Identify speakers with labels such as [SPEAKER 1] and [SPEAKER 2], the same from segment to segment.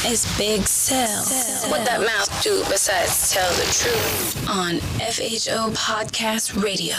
[SPEAKER 1] It's Big Cell.
[SPEAKER 2] What that mouth do besides tell the truth?
[SPEAKER 1] On FHO Podcast Radio.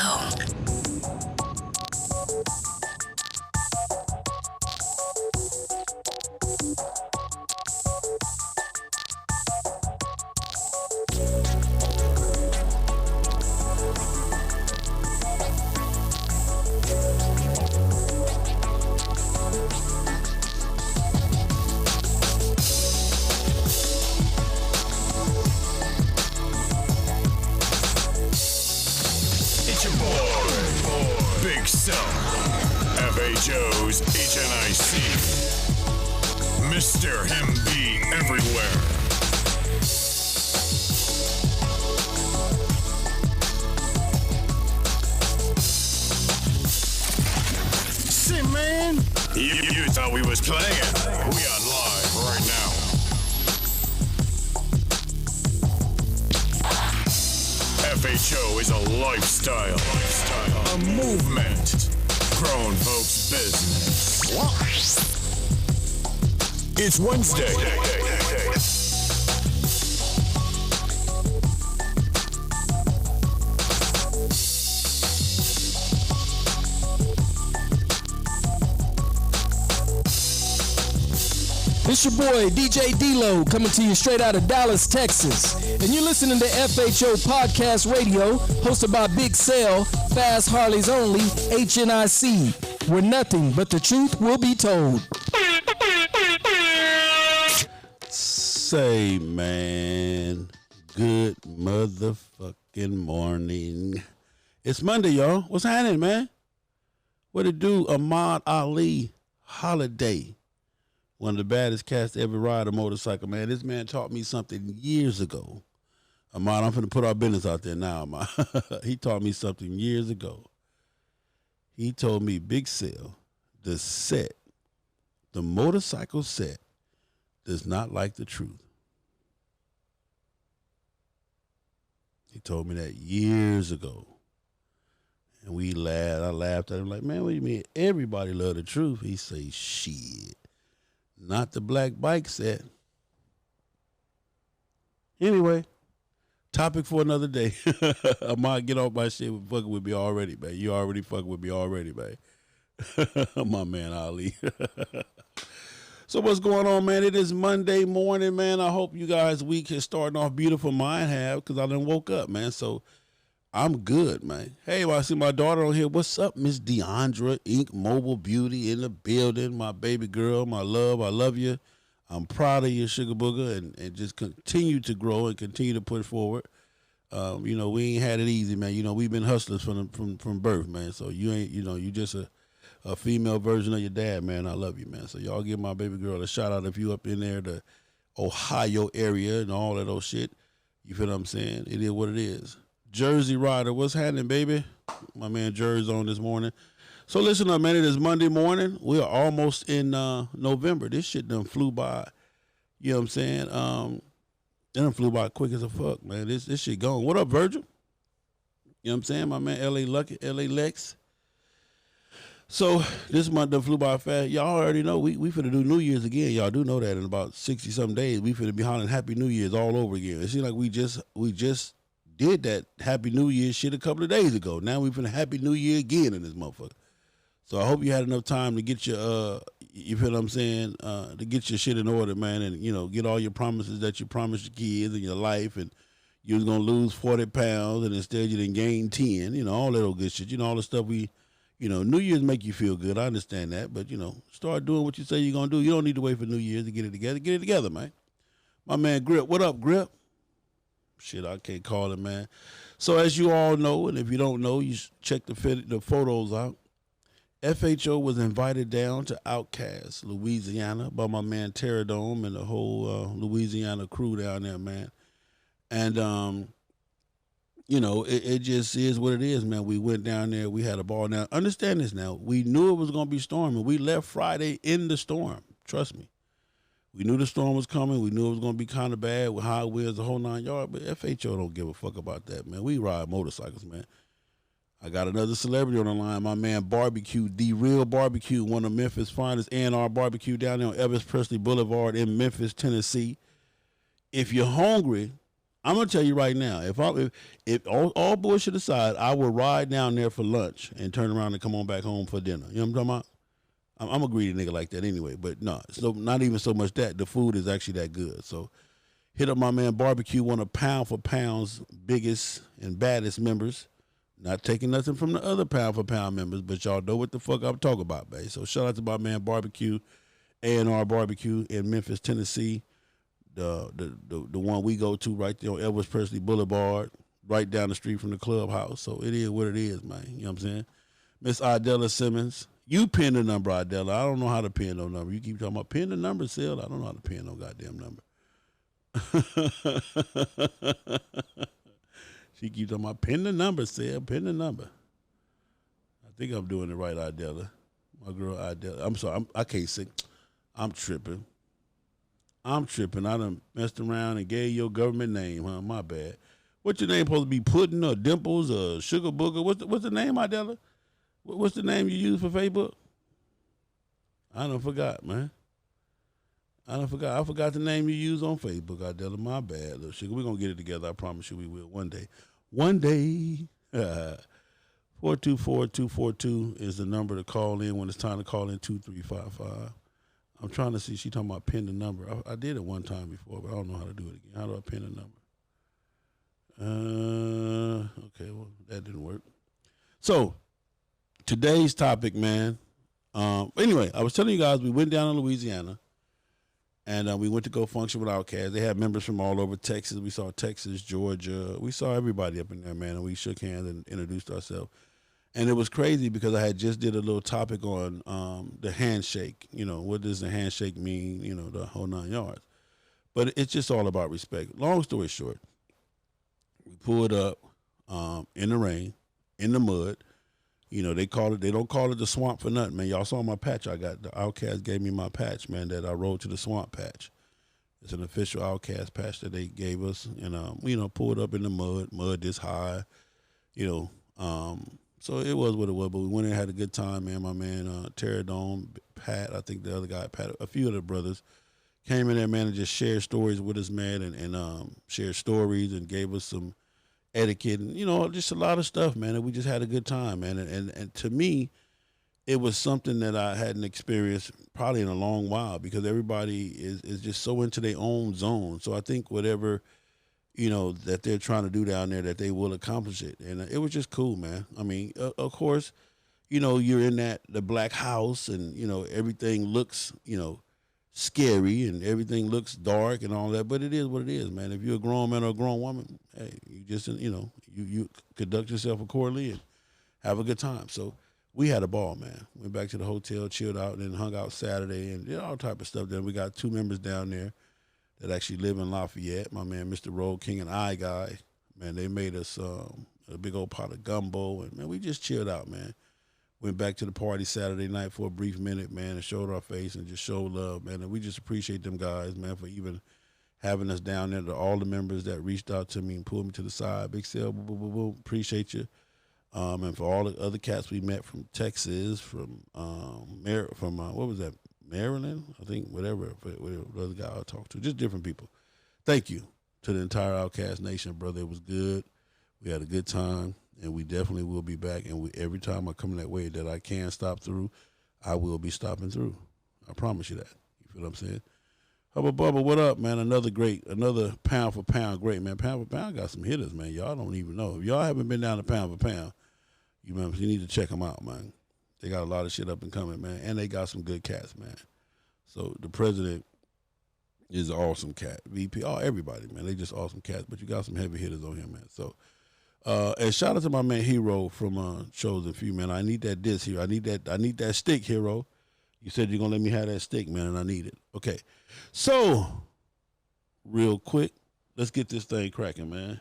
[SPEAKER 3] FHO's HNIC. Mr. Him Be Everywhere.
[SPEAKER 4] Shit, man.
[SPEAKER 3] You thought we was playing. We are live right now. FHO is a lifestyle, a movement. Grown folks business. It's Wednesday.
[SPEAKER 4] It's your boy, DJ D-Lo, coming to you straight out of Dallas, Texas. And you're listening to FHO Podcast Radio, hosted by Big Cell, Fast Harleys Only, HNIC, where nothing but the truth will be told.
[SPEAKER 5] Say, man, good motherfucking morning. It's Monday, y'all. What's happening, man? What it do? Ahmad Ali Holiday. One of the baddest cats to ever ride a motorcycle, man. This man taught me something years ago. Ahmad, I'm finna put our business out there now, Ahmad. He taught me something years ago. He told me, Big Cell, the motorcycle set, does not like the truth. He told me that years ago. And we laughed. I laughed at him like, man, what do you mean? Everybody love the truth. He say, shit. Not the black bike set. Anyway, topic for another day. I might get off my shit with fucking with me already, man. You already fucking with me already, man. My man Ali. So what's going on, man? It is Monday morning, man. I hope you guys' week is starting off beautiful. Mine have, because I done woke up, man. So I'm good, man. Hey, well, I see my daughter on here. What's up, Miss Deandra, Ink Mobile Beauty in the building. My baby girl, my love, I love you. I'm proud of you, Sugar Booger, and just continue to grow and continue to push forward. We ain't had it easy, man. We've been hustlers from birth, man. So you ain't, you just a female version of your dad, man. I love you, man. So y'all give my baby girl a shout out if you up in there, the Ohio area and all that old shit. You feel what I'm saying? It is what it is. Jersey Rider, what's happening, baby? My man Jersey on this morning. So listen up, man. It is Monday morning. We are almost in November. This shit done flew by. You know what I'm saying? It done flew by quick as a fuck, man. This shit gone. What up, Virgil? You know what I'm saying? My man L.A. Lucky, L.A. Lex. So this month done flew by fast. Y'all already know we finna do New Year's again. Y'all do know that in about 60-some days. We finna be hollering Happy New Year's all over again. It seems like we just did that Happy New Year shit a couple of days ago. Now we finna Happy New Year again in this motherfucker. So I hope you had enough time to get your, you feel what I'm saying, to get your shit in order, man, and, get all your promises that you promised your kids and your life, and you was going to lose 40 pounds, and instead you didn't gain 10, all that old good shit, all the stuff New Year's make you feel good. I understand that, but, start doing what you say you're going to do. You don't need to wait for New Year's to get it together. Get it together, man. My man Grip, what up, Grip? Shit, I can't call it, man. So as you all know, and if you don't know, you check the photos out. FHO was invited down to Outcast, Louisiana, by my man Terradome and the whole Louisiana crew down there, man. And, it just is what it is, man. We went down there. We had a ball. Now, understand this now. We knew it was going to be storming. We left Friday in the storm. Trust me. We knew the storm was coming. We knew it was going to be kind of bad with high winds, the whole 9 yards. But FHO don't give a fuck about that, man. We ride motorcycles, man. I got another celebrity on the line, my man Barbecue, the Real Barbecue, one of Memphis' finest A&R barbecue down there on Elvis Presley Boulevard in Memphis, Tennessee. If you're hungry, I'm gonna tell you right now, if all bullshit aside, I will ride down there for lunch and turn around and come on back home for dinner. You know what I'm talking about? I'm a greedy nigga like that anyway, but no, so not even so much that. The food is actually that good. So hit up my man Barbecue, one of Pound for Pound's biggest and baddest members. Not taking nothing from the other Pound for Pound members, but y'all know what the fuck I'm talking about, babe. So shout out to my man Barbecue, A&R Barbecue in Memphis, Tennessee. The one we go to right there on Elvis Presley Boulevard, right down the street from the clubhouse. So it is what it is, man. You know what I'm saying? Miss Idella Simmons. You pin the number, Idella. I don't know how to pin no number. You keep talking about pin the number, Sil. I don't know how to pin no goddamn number. She keeps talking about pin the number, Sil. Pin the number. I think I'm doing it right, Idella. My girl, Idella. I'm sorry. I can't sing. I'm tripping. I done messed around and gave your government name, huh? My bad. What's your name supposed to be? Pudding or Dimples or Sugar Booger? What's the name, Idella? What's the name you use for Facebook? I done forgot, man. I forgot the name you use on Facebook, Idella. My bad, little sugar. We're going to get it together. I promise you we will one day. One day. 424-242 is the number to call in when it's time to call in 2355. I'm trying to see. She talking about pin the number. I did it one time before, but I don't know how to do it again. How do I pin the number? Okay, well, that didn't work. So, today's topic, man. Anyway, I was telling you guys we went down to Louisiana, and we went to go function with Outkast. They had members from all over Texas. We saw Texas, Georgia. We saw everybody up in there, man, and we shook hands and introduced ourselves. And it was crazy because I had just did a little topic on the handshake. You know, what does the handshake mean? You know, the whole 9 yards. But it's just all about respect. Long story short, we pulled up in the rain, in the mud. You know, they don't call it the swamp for nothing, man. Y'all saw my patch I got. The Outkast gave me my patch, man, that I rode to the swamp patch. It's an official Outkast patch that they gave us. And, pulled up in the mud this high, so it was what it was, but we went in and had a good time, man. My man, Terradome, Pat, I think the other guy, Pat, a few of the brothers came in there, man, and just shared stories with us, man, and shared stories and gave us some etiquette and, just a lot of stuff, man, and we just had a good time, man. And to me, it was something that I hadn't experienced probably in a long while because everybody is just so into their own zone. So I think whatever that they're trying to do down there, that they will accomplish it. And it was just cool, man. I mean, of course, you're in the black house and, everything looks, scary and everything looks dark and all that. But it is what it is, man. If you're a grown man or a grown woman, hey, you just, you conduct yourself accordingly and have a good time. So we had a ball, man. Went back to the hotel, chilled out, and then hung out Saturday and did all type of stuff. Then we got 2 members down there that actually live in Lafayette. My man, Mr. Road King and I Guy, man, they made us a big old pot of gumbo, and man, we just chilled out, man. Went back to the party Saturday night for a brief minute, man, and showed our face and just showed love, man. And we just appreciate them guys, man, for even having us down there. To all the members that reached out to me and pulled me to the side, big sale, boo, boo, boo, boo. Appreciate you. And for all the other cats we met from Texas, from what was that? Maryland, I think, whatever the other guy I talked to, just different people. Thank you to the entire Outkast Nation, brother. It was good. We had a good time, and we definitely will be back. And every time I come that way that I can stop through, I will be stopping through. I promise you that. You feel what I'm saying? Hubba Bubba, what up, man? Another pound for pound great, man. Pound for pound got some hitters, man. Y'all don't even know. If y'all haven't been down to pound for pound, you need to check them out, man. They got a lot of shit up and coming, man. And they got some good cats, man. So the president is an awesome cat. VP, everybody, man. They just awesome cats. But you got some heavy hitters on here, man. So, and shout out to my man Hero from Chosen Few, man. I need that disc here. I need that stick, Hero. You said you're gonna let me have that stick, man, and I need it. Okay. So, real quick, let's get this thing cracking, man.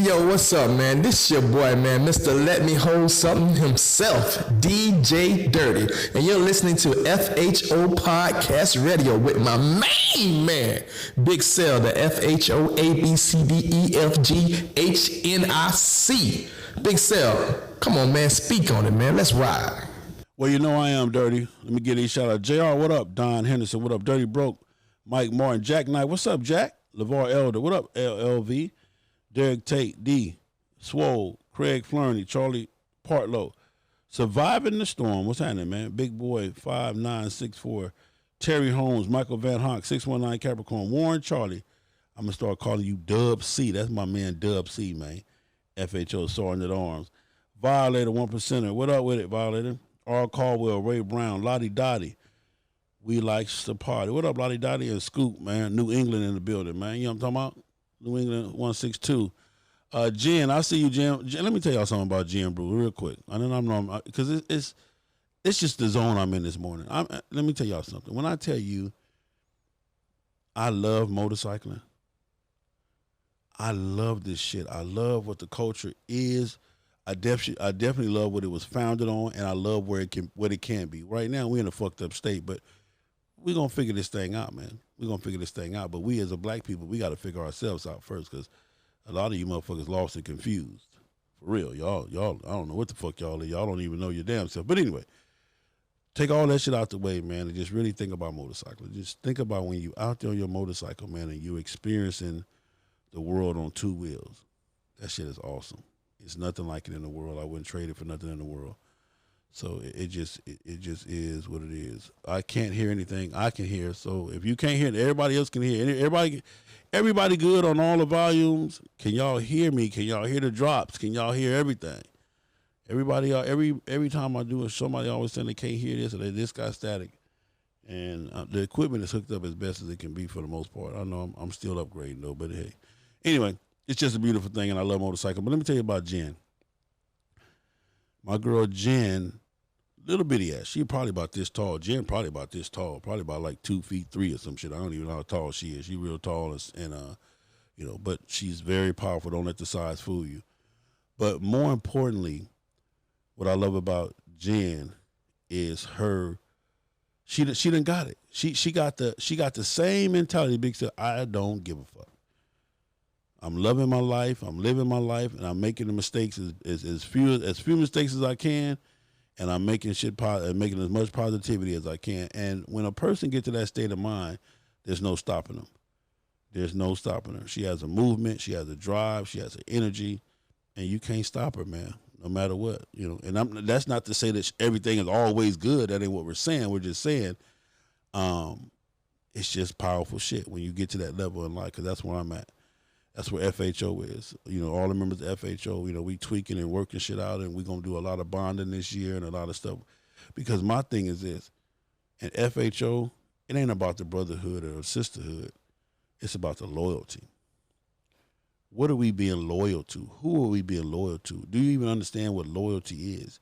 [SPEAKER 6] Yo, what's up, man? This your boy, man, Mr. Let Me Hold Something himself, DJ Dirty. And you're listening to FHO Podcast Radio with my main man, Big Cell, the FHO ABCDEFGHNIC. Big Cell, come on, man, speak on it, man. Let's ride.
[SPEAKER 5] Well, you know I am Dirty. Let me get these shout out. JR, what up? Don Henderson, what up? Dirty Broke. Mike Martin, Jack Knight, what's up, Jack? LeVar Elder, what up, LLV? Derek Tate, D, Swole, Craig Flerney, Charlie Partlow. Surviving the Storm, what's happening, man? Big Boy, 5964. Terry Holmes, Michael Van Honk, 619 Capricorn. Warren Charlie, I'm going to start calling you Dub C. That's my man Dub C, man. FHO, Sergeant at Arms. Violator, 1%er. What up with it, Violator? R. Caldwell, Ray Brown, Lottie Dottie. We likes to party. What up, Lottie Dottie and Scoop, man? New England in the building, man. You know what I'm talking about? New England 162. Jen, I see you, Jen. Let me tell y'all something about Jen Brew real quick. I know because it's just the zone I'm in this morning. Let me tell y'all something. When I tell you I love motorcycling, I love this shit. I love what the culture is. I definitely love what it was founded on, and I love what it can be. Right now, we're in a fucked up state, but we're going to figure this thing out, man. We're going to figure this thing out. But we as a black people, we got to figure ourselves out first, because a lot of you motherfuckers lost and confused. For real. Y'all, I don't know what the fuck y'all are. Y'all don't even know your damn self. But anyway, take all that shit out the way, man, and just really think about motorcycling. Just think about when you out there on your motorcycle, man, and you experiencing the world on two wheels. That shit is awesome. It's nothing like it in the world. I wouldn't trade it for nothing in the world. So it just is what it is. I can't hear anything. I can hear. So if you can't hear it, everybody else can hear. Everybody good on all the volumes. Can y'all hear me? Can y'all hear the drops? Can y'all hear everything? Everybody, every time I do it, somebody always saying they can't hear this or this got static. And the equipment is hooked up as best as it can be for the most part. I know I'm still upgrading though, but hey. Anyway, it's just a beautiful thing, and I love motorcycle. But let me tell you about Jen. My girl Jen, little bitty ass. She probably about this tall. Jen probably about this tall. Probably about like 2 feet 3 or some shit. I don't even know how tall she is. She real tall and but she's very powerful. Don't let the size fool you. But more importantly, what I love about Jen is her. She done got it. She got the same mentality. Big said, I don't give a fuck. I'm loving my life. I'm living my life, and I'm making the mistakes as few mistakes as I can, and I'm making making as much positivity as I can. And when a person gets to that state of mind, there's no stopping them. There's no stopping her. She has a movement. She has a drive. She has an energy, and you can't stop her, man. No matter what, And that's not to say that everything is always good. That ain't what we're saying. We're just saying, it's just powerful shit when you get to that level in life. Because that's where I'm at. That's where FHO is. All the members of FHO, we tweaking and working shit out, and we're going to do a lot of bonding this year and a lot of stuff. Because my thing is this, in FHO, it ain't about the brotherhood or sisterhood. It's about the loyalty. What are we being loyal to? Who are we being loyal to? Do you even understand what loyalty is?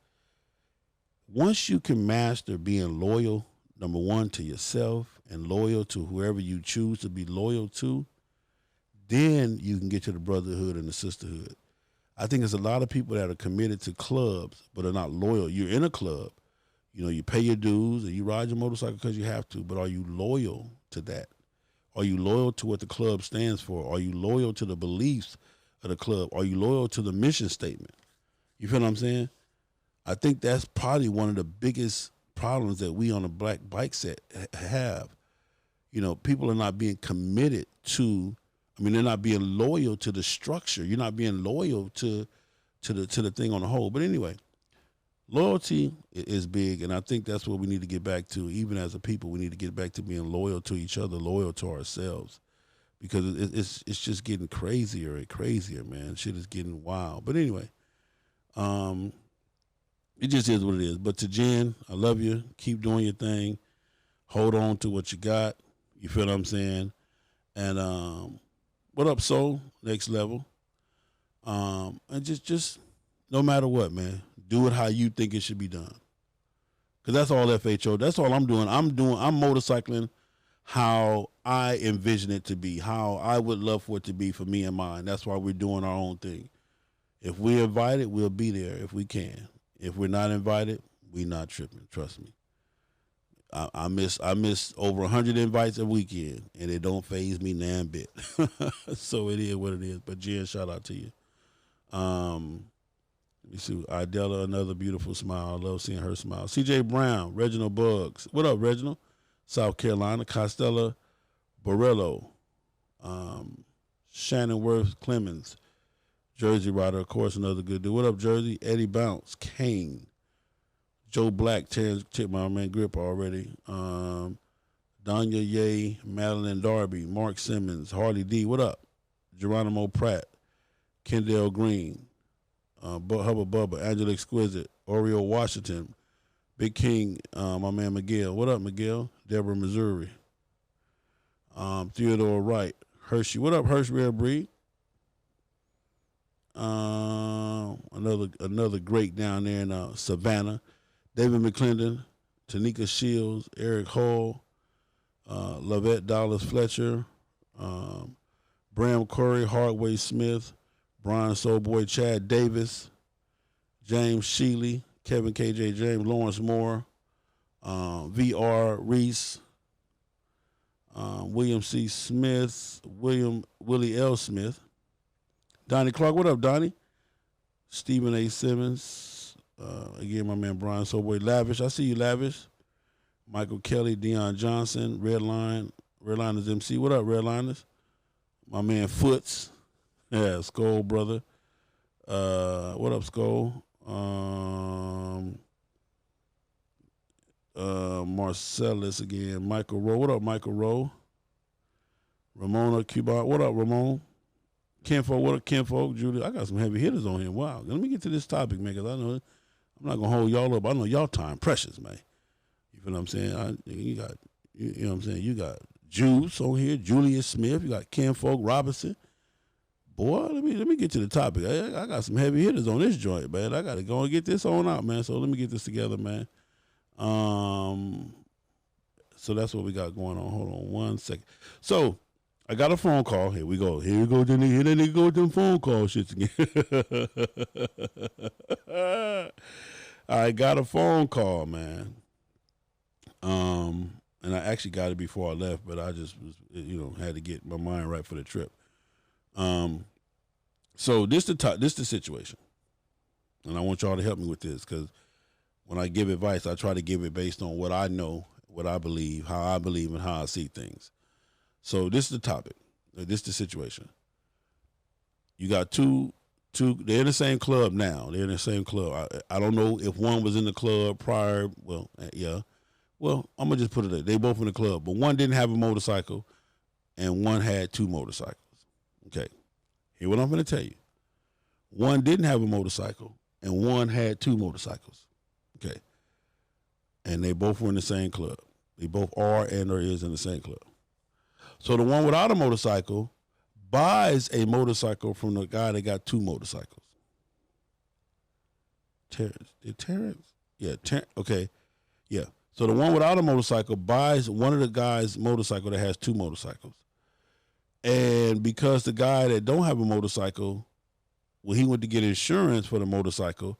[SPEAKER 5] Once you can master being loyal, number one, to yourself and loyal to whoever you choose to be loyal to, then you can get to the brotherhood and the sisterhood. I think there's a lot of people that are committed to clubs but are not loyal. You're in a club, you pay your dues and you ride your motorcycle because you have to, but are you loyal to that? Are you loyal to what the club stands for? Are you loyal to the beliefs of the club? Are you loyal to the mission statement? You feel what I'm saying? I think that's probably one of the biggest problems that we on the black bike set have. People are not being committed to, they're not being loyal to the structure. You're not being loyal to the thing on the whole. But anyway, loyalty is big, and I think that's what we need to get back to. Even as a people, we need to get back to being loyal to each other, loyal to ourselves, because it's just getting crazier and crazier, man. Shit is getting wild. But anyway, it just is what it is. But to Jen, I love you. Keep doing your thing. Hold on to what you got. You feel what I'm saying? And what up, Soul? Next level. And just no matter what, man, do it how you think it should be done. Because that's all FHO. That's all I'm doing. I'm motorcycling how I envision it to be, how I would love for it to be for me and mine. That's why we're doing our own thing. If we're invited, we'll be there if we can. If we're not invited, we not tripping. Trust me. I miss over 100 invites a weekend, and it don't faze me nan bit. So it is what it is. But Jen, shout out to you. Let me see. Idella, another beautiful smile. I love seeing her smile. CJ Brown, Reginald Buggs. What up, Reginald? South Carolina. Costello Borrello. Shannon Worth Clemens. Jersey Rider, of course, another good dude. What up, Jersey? Eddie Bounce. Kane. Joe Black, Terrence, check my man Grip already. Danya Ye, Madeline Darby, Mark Simmons, Harley D. What up? Geronimo Pratt, Kendall Green, Hubba Bubba, Angela Exquisite, Oreo Washington, Big King, my man Miguel. What up, Miguel? Deborah, Missouri. Theodore Wright, Hershey. What up, Hershey Rare Breed? Another great down there in Savannah. David McClendon, Tanika Shields, Eric Hall, Lavette Dallas Fletcher, Bram Curry, Hardway Smith, Brian Soulboy, Chad Davis, James Sheely, Kevin KJ James, Lawrence Moore, VR Reese, William C. Smith, Willie L. Smith, Donnie Clark. What up, Donnie? Stephen A. Simmons. Again, my man Brian Soulboy, Lavish. I see you, Lavish. Michael Kelly, Deion Johnson, Redliners MC. What up, Redliners? My man Foots. Yeah, Skull brother. What up, Skull? Marcellus again. Michael Rowe. What up, Michael Rowe? Ramona Cuban. What up, Ramon? Kinfolk. What up, Kinfolk? Julie. I got some heavy hitters on here. Wow. Let me get to this topic, man, because I know I'm not gonna hold y'all up. I know y'all time precious, man. You feel what I'm saying? You know what I'm saying? You got Juice on here, Julius Smith. You got Kinfolk Robinson. Boy, let me get to the topic. I got some heavy hitters on this joint, man. I got to go and get this on out, man. So let me get this together, man. So that's what we got going on. Hold on 1 second. So I got a phone call. Here we go. Here that nigga go with them phone call shits again. I got a phone call, man. And I actually got it before I left, but I just was, had to get my mind right for the trip. So this the situation, and I want y'all to help me with this, because when I give advice, I try to give it based on what I know, what I believe, and how I see things. So this is the topic. This is the situation. You got two. They're in the same club now. They're in the same club. I don't know if one was in the club prior. Well, yeah. Well, I'm gonna just put it there. They both in the club, but one didn't have a motorcycle, and one had two motorcycles. Okay. Hear what I'm gonna tell you. One didn't have a motorcycle, and one had two motorcycles. Okay. And they both were in the same club. They both are and or is in the same club. So the one without a motorcycle buys a motorcycle from the guy that got two motorcycles. Terrence? Yeah, okay. Yeah. So the one without a motorcycle buys one of the guy's motorcycle that has two motorcycles. And because the guy that don't have a motorcycle, when he went to get insurance for the motorcycle,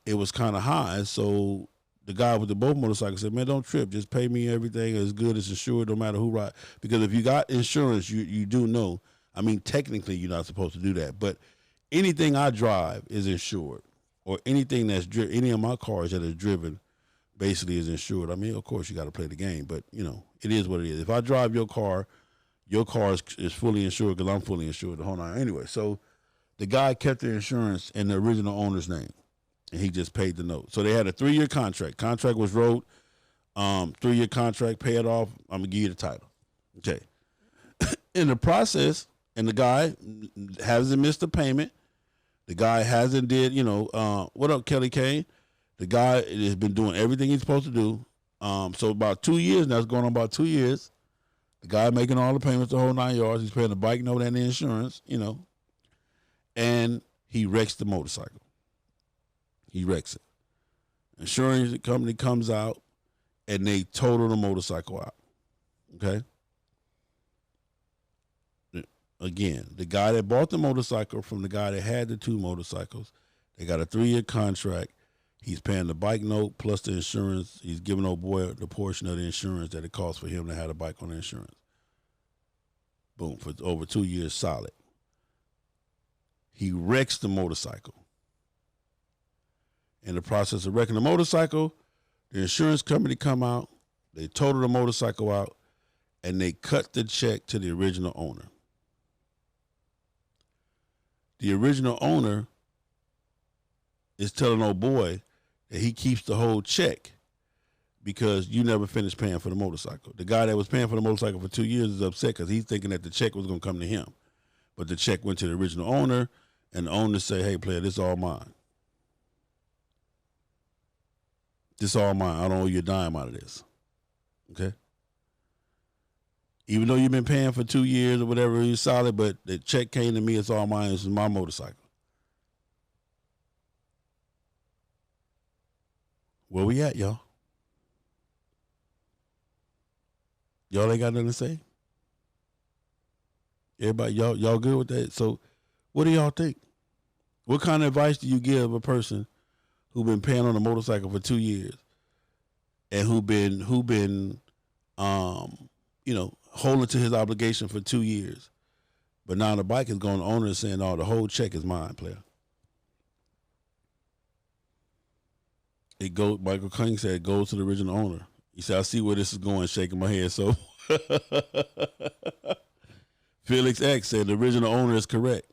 [SPEAKER 5] it was kind of high. So the guy with the both motorcycles said, man, don't trip. Just pay me everything as good as insured, no matter who ride. Because if you got insurance, you do know. I mean, technically, you're not supposed to do that. But anything I drive is insured. Or anything that's any of my cars that is driven basically is insured. I mean, of course, you got to play the game. But, it is what it is. If I drive your car is fully insured because I'm fully insured the whole night. Anyway, so the guy kept the insurance in the original owner's name, and he just paid the note. So they had a 3-year contract. Contract was wrote, 3-year contract, pay it off, I'm going to give you the title. Okay. In the process, and the guy hasn't missed a payment. The guy hasn't did, what up, Kelly Kane? The guy has been doing everything he's supposed to do. So about 2 years now, it's going on about 2 years. The guy making all the payments the whole 9 yards. He's paying the bike note and the insurance, and he wrecks the motorcycle. He wrecks it. Insurance company comes out, and they total the motorcycle out. Okay? again, the guy that bought the motorcycle from the guy that had the two motorcycles, they got a 3-year contract. He's paying the bike note plus the insurance. He's giving old boy the portion of the insurance that it costs for him to have a bike on the insurance. Boom, for over 2 years solid. He wrecks the motorcycle. In the process of wrecking the motorcycle, the insurance company come out, they total the motorcycle out, and they cut the check to the original owner. The original owner is telling old boy that he keeps the whole check because you never finished paying for the motorcycle. The guy that was paying for the motorcycle for 2 years is upset because he's thinking that the check was going to come to him. But the check went to the original owner, and the owner say, hey, player, this is all mine. This is all mine. I don't owe you a dime out of this. Okay? Even though you've been paying for 2 years or whatever, you're solid, but the check came to me, it's all mine. This is my motorcycle. Where we at, y'all? Y'all ain't got nothing to say? Everybody, y'all good with that? So what do y'all think? What kind of advice do you give a person who been paying on a motorcycle for 2 years and who been holding to his obligation for 2 years, but now the bike is going to owner and saying, "Oh, the whole check is mine, player." Michael King said it goes to the original owner. He said, "I see where this is going," shaking my head. So Felix X said the original owner is correct.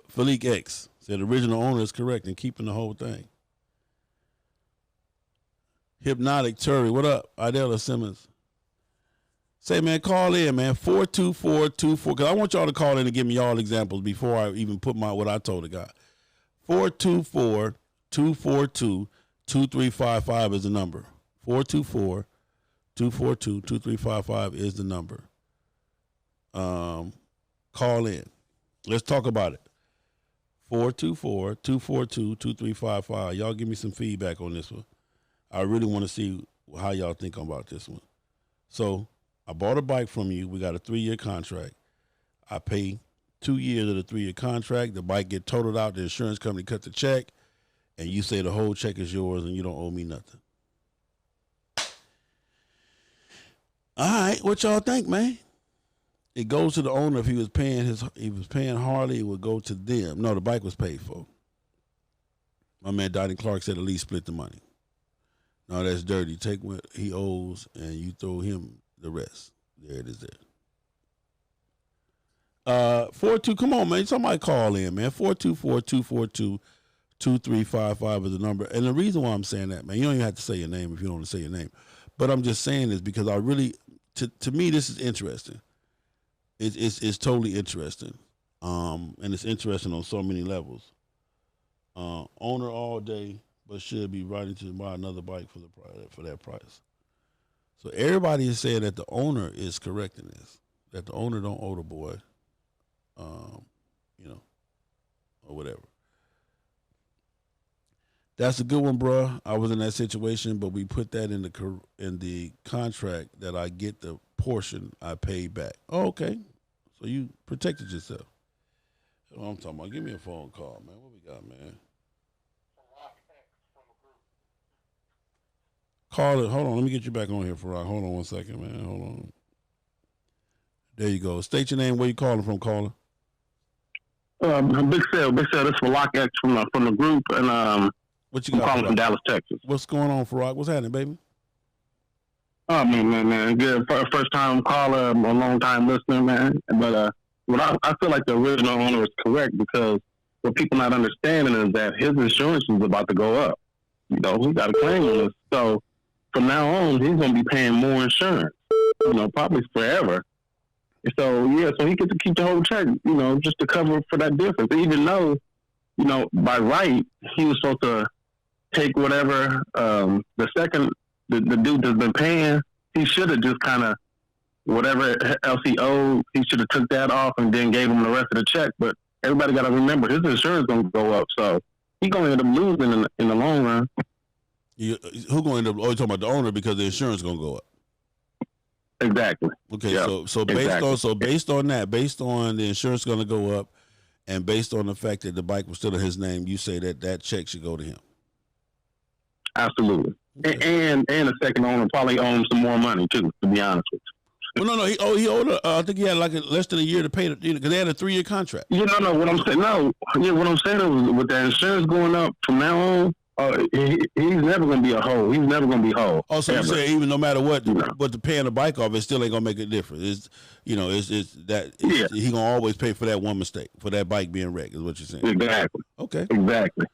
[SPEAKER 5] Felix X said the original owner is correct in keeping the whole thing. Hypnotic Turi, what up? Idella Simmons. Say, man, call in, man, 42424, because I want y'all to call in and give me y'all examples before I even put what I told the guy. 424-242-2355 is the number. 424-242-2355 is the number. Call in. Let's talk about it. 424-242-2355. Y'all give me some feedback on this one. I really want to see how y'all think about this one. So I bought a bike from you. We got a 3-year contract. I pay 2 years of the 3-year contract. The bike get totaled out. The insurance company cut the check, and you say the whole check is yours and you don't owe me nothing. All right, what y'all think, man? It goes to the owner. If he was paying Harley, it would go to them. No, the bike was paid for. My man Donnie Clark said at least split the money. No, that's dirty. Take what he owes and you throw him the rest. There it is there. 42, come on, man. Somebody call in, man. 424-242-2355 is the number. And the reason why I'm saying that, man, you don't even have to say your name if you don't want to say your name. But I'm just saying this because I really, to me, this is interesting. It's totally interesting. And it's interesting on so many levels. Owner all day, but should be riding to buy another bike for that price. So everybody is saying that the owner is correct in this, that the owner don't owe the boy, or whatever. That's a good one, bro. I was in that situation, but we put that in the contract that I get the portion I paid back. Oh, okay. So you protected yourself. That's what I'm talking about. Give me a phone call, man. What we got, man? Call it. Hold on. Let me get you back on here, Farrakh. Hold on one second, man. Hold on. There you go. State your name. Where you calling from, caller?
[SPEAKER 7] Big Sale. This is Farrakh X from the group, and
[SPEAKER 5] what you got?
[SPEAKER 7] I'm calling from Dallas, Texas.
[SPEAKER 5] What's going on, Farrakh? What's happening, baby?
[SPEAKER 7] Oh man, good. First time caller, a long time listener, man. But I feel like the original owner is correct because what people not understanding is that his insurance is about to go up. He got a claim on this, so from now on, he's going to be paying more insurance, probably forever. So he gets to keep the whole check, just to cover for that difference. Even though, by right, he was supposed to take whatever, the dude that's been paying, he should have just kind of, whatever else he owed, he should have took that off and then gave him the rest of the check. But everybody got to remember, his insurance going to go up, so he's going to end up losing in the long run.
[SPEAKER 5] Who's going to end up? Oh, you're talking about the owner because the insurance is going to go up.
[SPEAKER 7] Exactly.
[SPEAKER 5] Okay,
[SPEAKER 7] Yep.
[SPEAKER 5] so based on that, based on the insurance going to go up, and based on the fact that the bike was still in his name, you say that check should go to him.
[SPEAKER 7] Absolutely.
[SPEAKER 5] Okay.
[SPEAKER 7] And the second owner probably owns some more money too, to be honest with you.
[SPEAKER 5] Well, no, he owed. I think he had like less than a year to pay because they had a 3-year contract.
[SPEAKER 7] You know, no. What I'm saying, what I'm saying is, with the insurance going up from now on, he's never going to be a whole. He's never going to be whole.
[SPEAKER 5] Also, you say even no matter what the paying the bike off, it still ain't gonna make a difference. He gonna always pay for that one mistake, for that bike being wrecked. Is what you're saying?
[SPEAKER 7] Exactly.
[SPEAKER 5] Okay.
[SPEAKER 7] Exactly.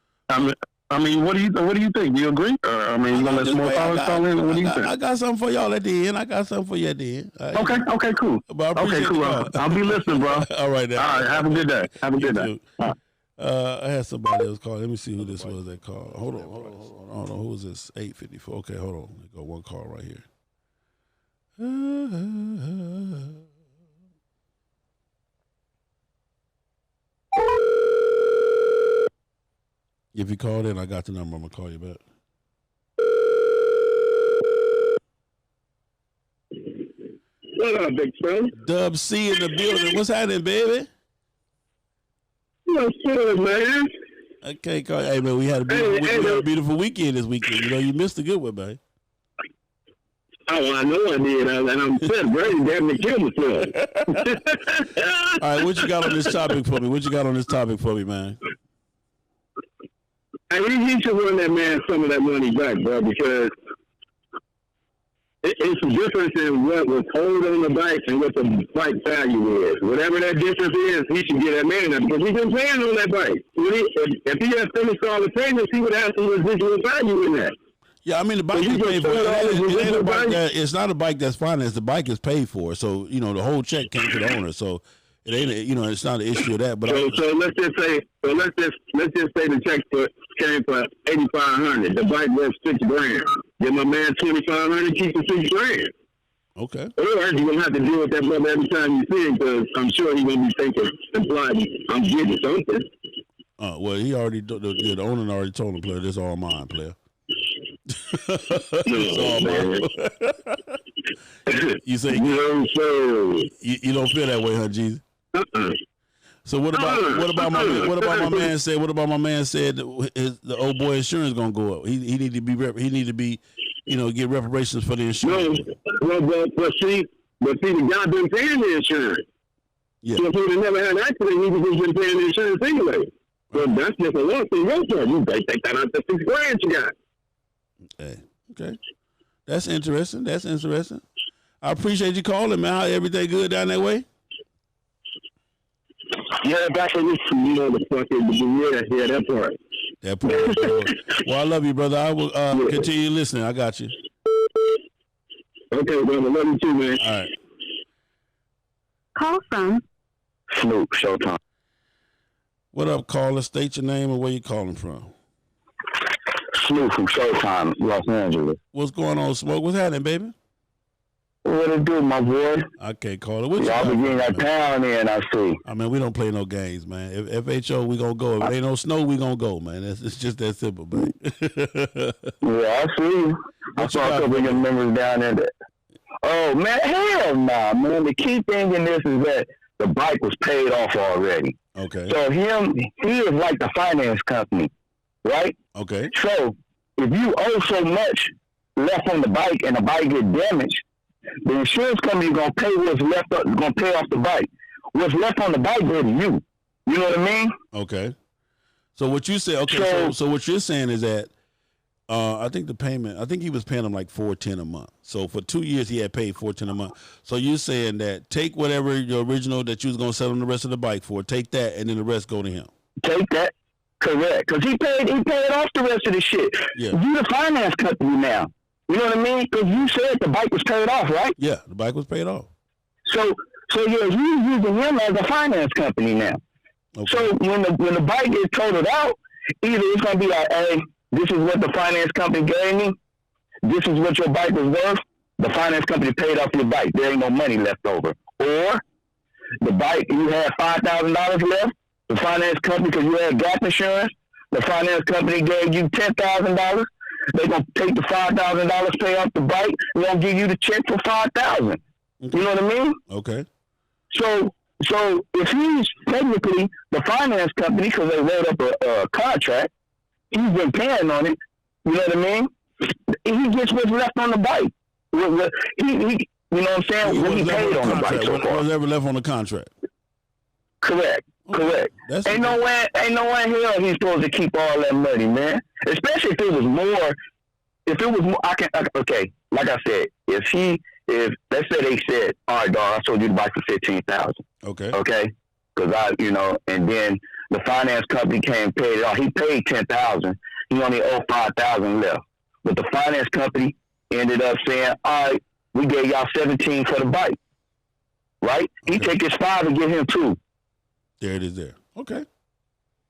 [SPEAKER 7] I mean, what do you think? Do you agree? Or, I mean, you gonna let some more callers call in? What do you think?
[SPEAKER 5] I got something for y'all at the end.
[SPEAKER 7] Okay, cool.
[SPEAKER 5] But
[SPEAKER 7] Okay, cool. I'll be listening, bro.
[SPEAKER 5] All right, now.
[SPEAKER 7] All right, have a good day. Have a good day.
[SPEAKER 5] I had somebody else call. Let me see who this was that called. Hold on. Who was this? 854. Okay, hold on. I got one call right here. If you called in, I got the number. I'm gonna call you back.
[SPEAKER 7] What up, big friend?
[SPEAKER 5] Dub C in the building. What's happening, baby?
[SPEAKER 7] What's good, man?
[SPEAKER 5] Okay, call. Hey man, we had a beautiful weekend this weekend. You know, you missed a good one, man.
[SPEAKER 7] Oh, I know I did, and I'm sad. Brady damn near killed myself.
[SPEAKER 5] All right, what you got on this topic for me? Man?
[SPEAKER 7] Hey, he should run that man some of that money back, bro, because it's a difference in what was hold on the bike and what the bike value is. Whatever that difference is, he should get that man that, because he's been paying on that bike. If he had finished all the payments, he would have some residual value in that.
[SPEAKER 5] Yeah, I mean the bike is paid for. It's not a bike that's financed. The bike is paid for. So the whole check came to the owner. So it ain't it's not an issue of that. But
[SPEAKER 7] so let's just say the check came for $8,500. The bike was $6,000. Give my man $2,500. Keep the $6,000.
[SPEAKER 5] Okay.
[SPEAKER 7] Otherwise, you're gonna have to deal with that brother every time you see him, because I'm sure he's gonna be thinking, implied, I'm getting something.
[SPEAKER 5] Well, he already the owner already told him, player, this is all mine, player. You say you don't feel that way, huh, Jesus? So what about my man said? What about my man said that the old boy insurance gonna go up? He need to be get reparations for the insurance.
[SPEAKER 7] No, but see, the guy been paying the insurance.
[SPEAKER 5] Yeah.
[SPEAKER 7] So if he'd have never had an accident, he would have been paying the insurance anyway. So that's just a loss in your part. You take that out the $6,000 you got.
[SPEAKER 5] Hey, okay. That's interesting. I appreciate you calling, man. How everything good down that way?
[SPEAKER 7] Yeah, back in this, the fucking, yeah, that part.
[SPEAKER 5] That part. Well, I love you, brother. I will continue listening. I got you.
[SPEAKER 7] Okay, brother. Love you too, man.
[SPEAKER 5] All right.
[SPEAKER 8] Call from
[SPEAKER 7] Snoop, Showtime.
[SPEAKER 5] What up, caller? State your name and where you calling from.
[SPEAKER 7] Snoop from Showtime, Los Angeles.
[SPEAKER 5] What's going on, Smoke? What's happening, baby?
[SPEAKER 7] What it do, my boy?
[SPEAKER 5] Okay, caller. What
[SPEAKER 7] y'all be getting that town in, I see.
[SPEAKER 5] I mean, we don't play no games, man. If FHO, we gonna go. If it ain't no snow, we gonna go, man. It's just that simple, baby.
[SPEAKER 7] Yeah, I see you. I saw a couple of your members down there. Oh, man, hell nah, man. The key thing in this is that the bike was paid off already.
[SPEAKER 5] Okay.
[SPEAKER 7] So he is like the finance company, right?
[SPEAKER 5] Okay.
[SPEAKER 7] So if you owe so much left on the bike and the bike get damaged, the insurance company is gonna pay what's left up, gonna pay off the bike. What's left on the bike go to you. You know what I mean?
[SPEAKER 5] Okay. So what you say? Okay. So what you're saying is that I think the payment. I think he was paying him like $410 a month. So for 2 years he had paid $410 a month. So you're saying that take whatever your original that you was gonna sell him the rest of the bike for, take that, and then the rest go to him.
[SPEAKER 7] Take that. Correct. Because he paid off the rest of the shit.
[SPEAKER 5] Yeah.
[SPEAKER 7] You the finance company now. You know what I mean? Because you said the bike was paid off, right?
[SPEAKER 5] Yeah, the bike was paid off.
[SPEAKER 7] So yeah, you using him as a finance company now. Okay. So when the bike gets totaled out, either it's gonna be like, hey, this is what the finance company gave me. This is what your bike was worth. The finance company paid off your bike. There ain't no money left over. Or the bike, you had $5,000 left. The finance company, because you had gap insurance, the finance company gave you $10,000. They're going to take the $5,000, pay off the bike, and they'll give you the check for $5,000.
[SPEAKER 5] Okay.
[SPEAKER 9] You know what I mean?
[SPEAKER 5] Okay.
[SPEAKER 9] So if he's technically the finance company because they wrote up a contract, he's been paying on it. You know what I mean? He gets what's left on the bike. He you know what I'm saying? What he paid on the bike so far.
[SPEAKER 5] What's ever left on the contract?
[SPEAKER 9] Correct. Ain't no way in hell he's supposed to keep all that money, man. Especially if it was more. Okay. Like I said, if let's say they said, all right, dog, I sold you the bike for $15,000. Okay. Because and then the finance company came and paid it all. He paid $10,000. He only owed $5,000 left. But the finance company ended up saying, all right, we gave y'all $17 for the bike. Right? Okay. He take his $5 and give him $2.
[SPEAKER 5] There it is. There. Okay.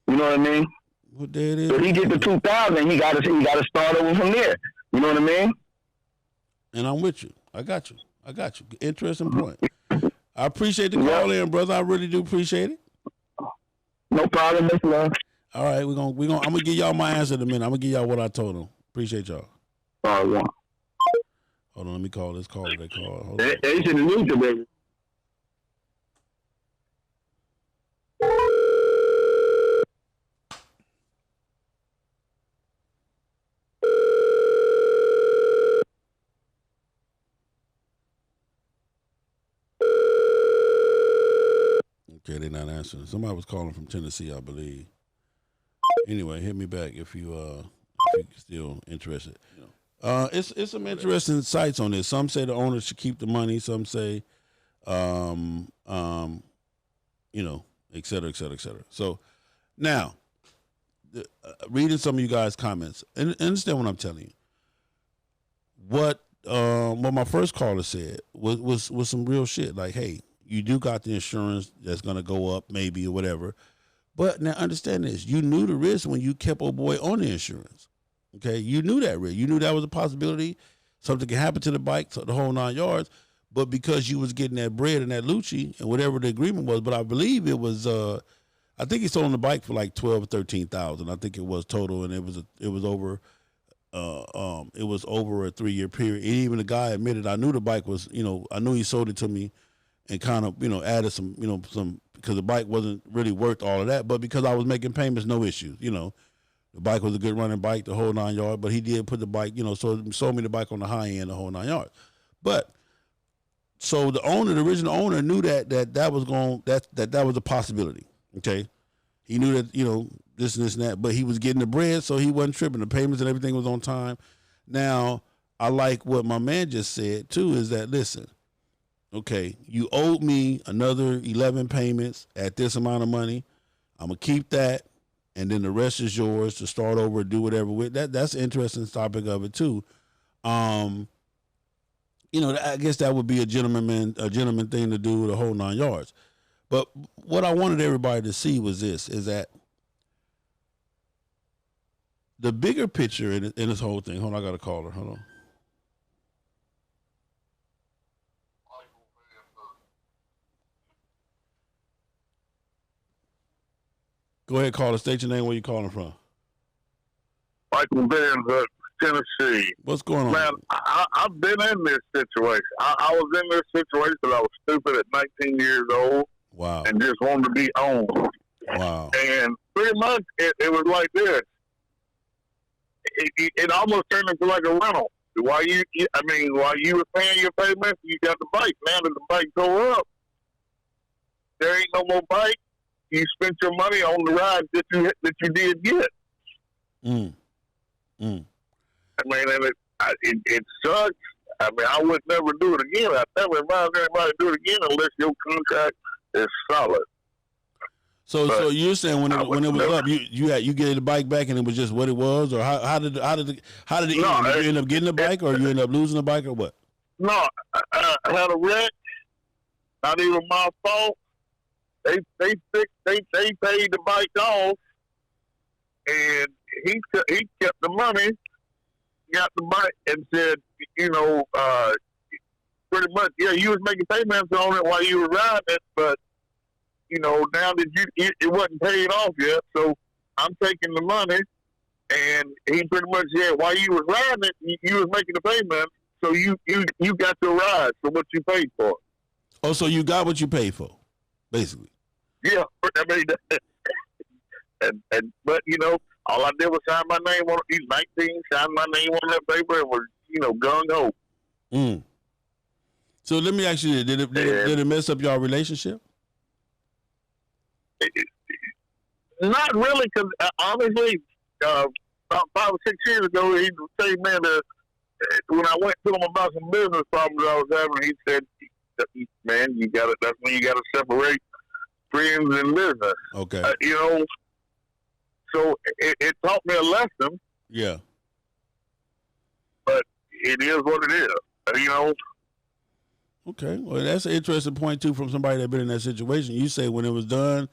[SPEAKER 9] You know what I mean?
[SPEAKER 5] Well, there it is.
[SPEAKER 9] So he get the $2,000. He got to start over from there. You know what I mean?
[SPEAKER 5] And I'm with you. I got you. Interesting point. I appreciate the call in, brother. I really do appreciate it.
[SPEAKER 9] No problem, Mr. Love.
[SPEAKER 5] All right, I'm gonna give y'all my answer in a minute. I'm gonna give y'all what I told them. Appreciate y'all.
[SPEAKER 9] All right.
[SPEAKER 5] Hold on, let me call this caller. They call. Hold on.
[SPEAKER 9] They should have moved it, baby.
[SPEAKER 5] Okay, they're not answering. Somebody was calling from Tennessee, I believe. Anyway, hit me back if you're still interested. It's some interesting sites on this. Some say the owner should keep the money. Some say, et cetera, et cetera, et cetera. So now, reading some of you guys' comments, and understand what I'm telling you. What my first caller said was some real shit. Like, hey, you do got the insurance that's gonna go up, maybe, or whatever. But now understand this: you knew the risk when you kept old boy on the insurance. Okay, you knew that risk. You knew that was a possibility. Something can happen to the bike, the whole 9 yards. But because you was getting that bread and that Lucci and whatever the agreement was, but I believe it was. I think he sold the bike for like $12,000 or $13,000. I think it was total, and it was over. It was over a 3-year period. And even the guy admitted, I knew the bike was. I knew he sold it to me, and kind of added some because the bike wasn't really worth all of that, but because I was making payments, no issues. The bike was a good running bike, the whole 9 yards, but he did put the bike, sold me the bike on the high end, the whole 9 yards. But so the original owner knew that was a possibility. Okay. He knew that, this and this and that, but he was getting the bread, so he wasn't tripping. The payments and everything was on time. Now, I like what my man just said too, is that, listen, okay, you owed me another 11 payments at this amount of money. I'm going to keep that, and then the rest is yours to start over, do whatever with. That's an interesting topic of it, too. I guess that would be a gentleman thing to do, the whole 9 yards. But what I wanted everybody to see was this, is that the bigger picture in this whole thing. Hold on, I got a caller. Hold on. Go ahead, caller. State your name. Where you calling from?
[SPEAKER 10] Michael Benz, Tennessee.
[SPEAKER 5] What's going on?
[SPEAKER 10] Man, I've been in this situation. I was in this situation because I was stupid at 19 years old.
[SPEAKER 5] Wow.
[SPEAKER 10] And just wanted to be owned.
[SPEAKER 5] Wow.
[SPEAKER 10] And pretty much it was like this. It almost turned into like a rental. While you were paying your payments, you got the bike. Now that the bike go up, there ain't no more bike. You spent your money on the ride that you did get.
[SPEAKER 5] Mm.
[SPEAKER 10] I mean, and it sucks. I mean, I would never do it again. I never advise anybody to do it again unless your contract is solid.
[SPEAKER 5] So you're saying when it was up, you get the bike back and it was just what it was, or how did it end? Did you end up getting the bike, or you end up losing the bike, or what?
[SPEAKER 10] No, I had a wreck. Not even my fault. They paid the bike off, and he kept the money, got the bike, and said, pretty much, you was making payments on it while you were riding it, but now that it wasn't paid off yet, so I'm taking the money, and he pretty much said while you was riding it, you was making the payments, So you got your ride for what you paid for.
[SPEAKER 5] Oh, so you got what you paid for, basically.
[SPEAKER 10] Yeah, I mean, but you know, all I did was sign my name on. He's 19, signed my name on that paper, and was gung ho.
[SPEAKER 5] Mm. So let me ask you: Did it mess up your relationship?
[SPEAKER 10] Not really, because obviously, about 5 or 6 years ago, he was saying, man, when I went to him about some business problems I was having, he said, man, that's when you gotta separate friends and business.
[SPEAKER 5] Okay.
[SPEAKER 10] So it taught me a lesson.
[SPEAKER 5] Yeah.
[SPEAKER 10] But it is what it is.
[SPEAKER 5] Okay. Well, that's an interesting point too from somebody that been in that situation. You say when it was done,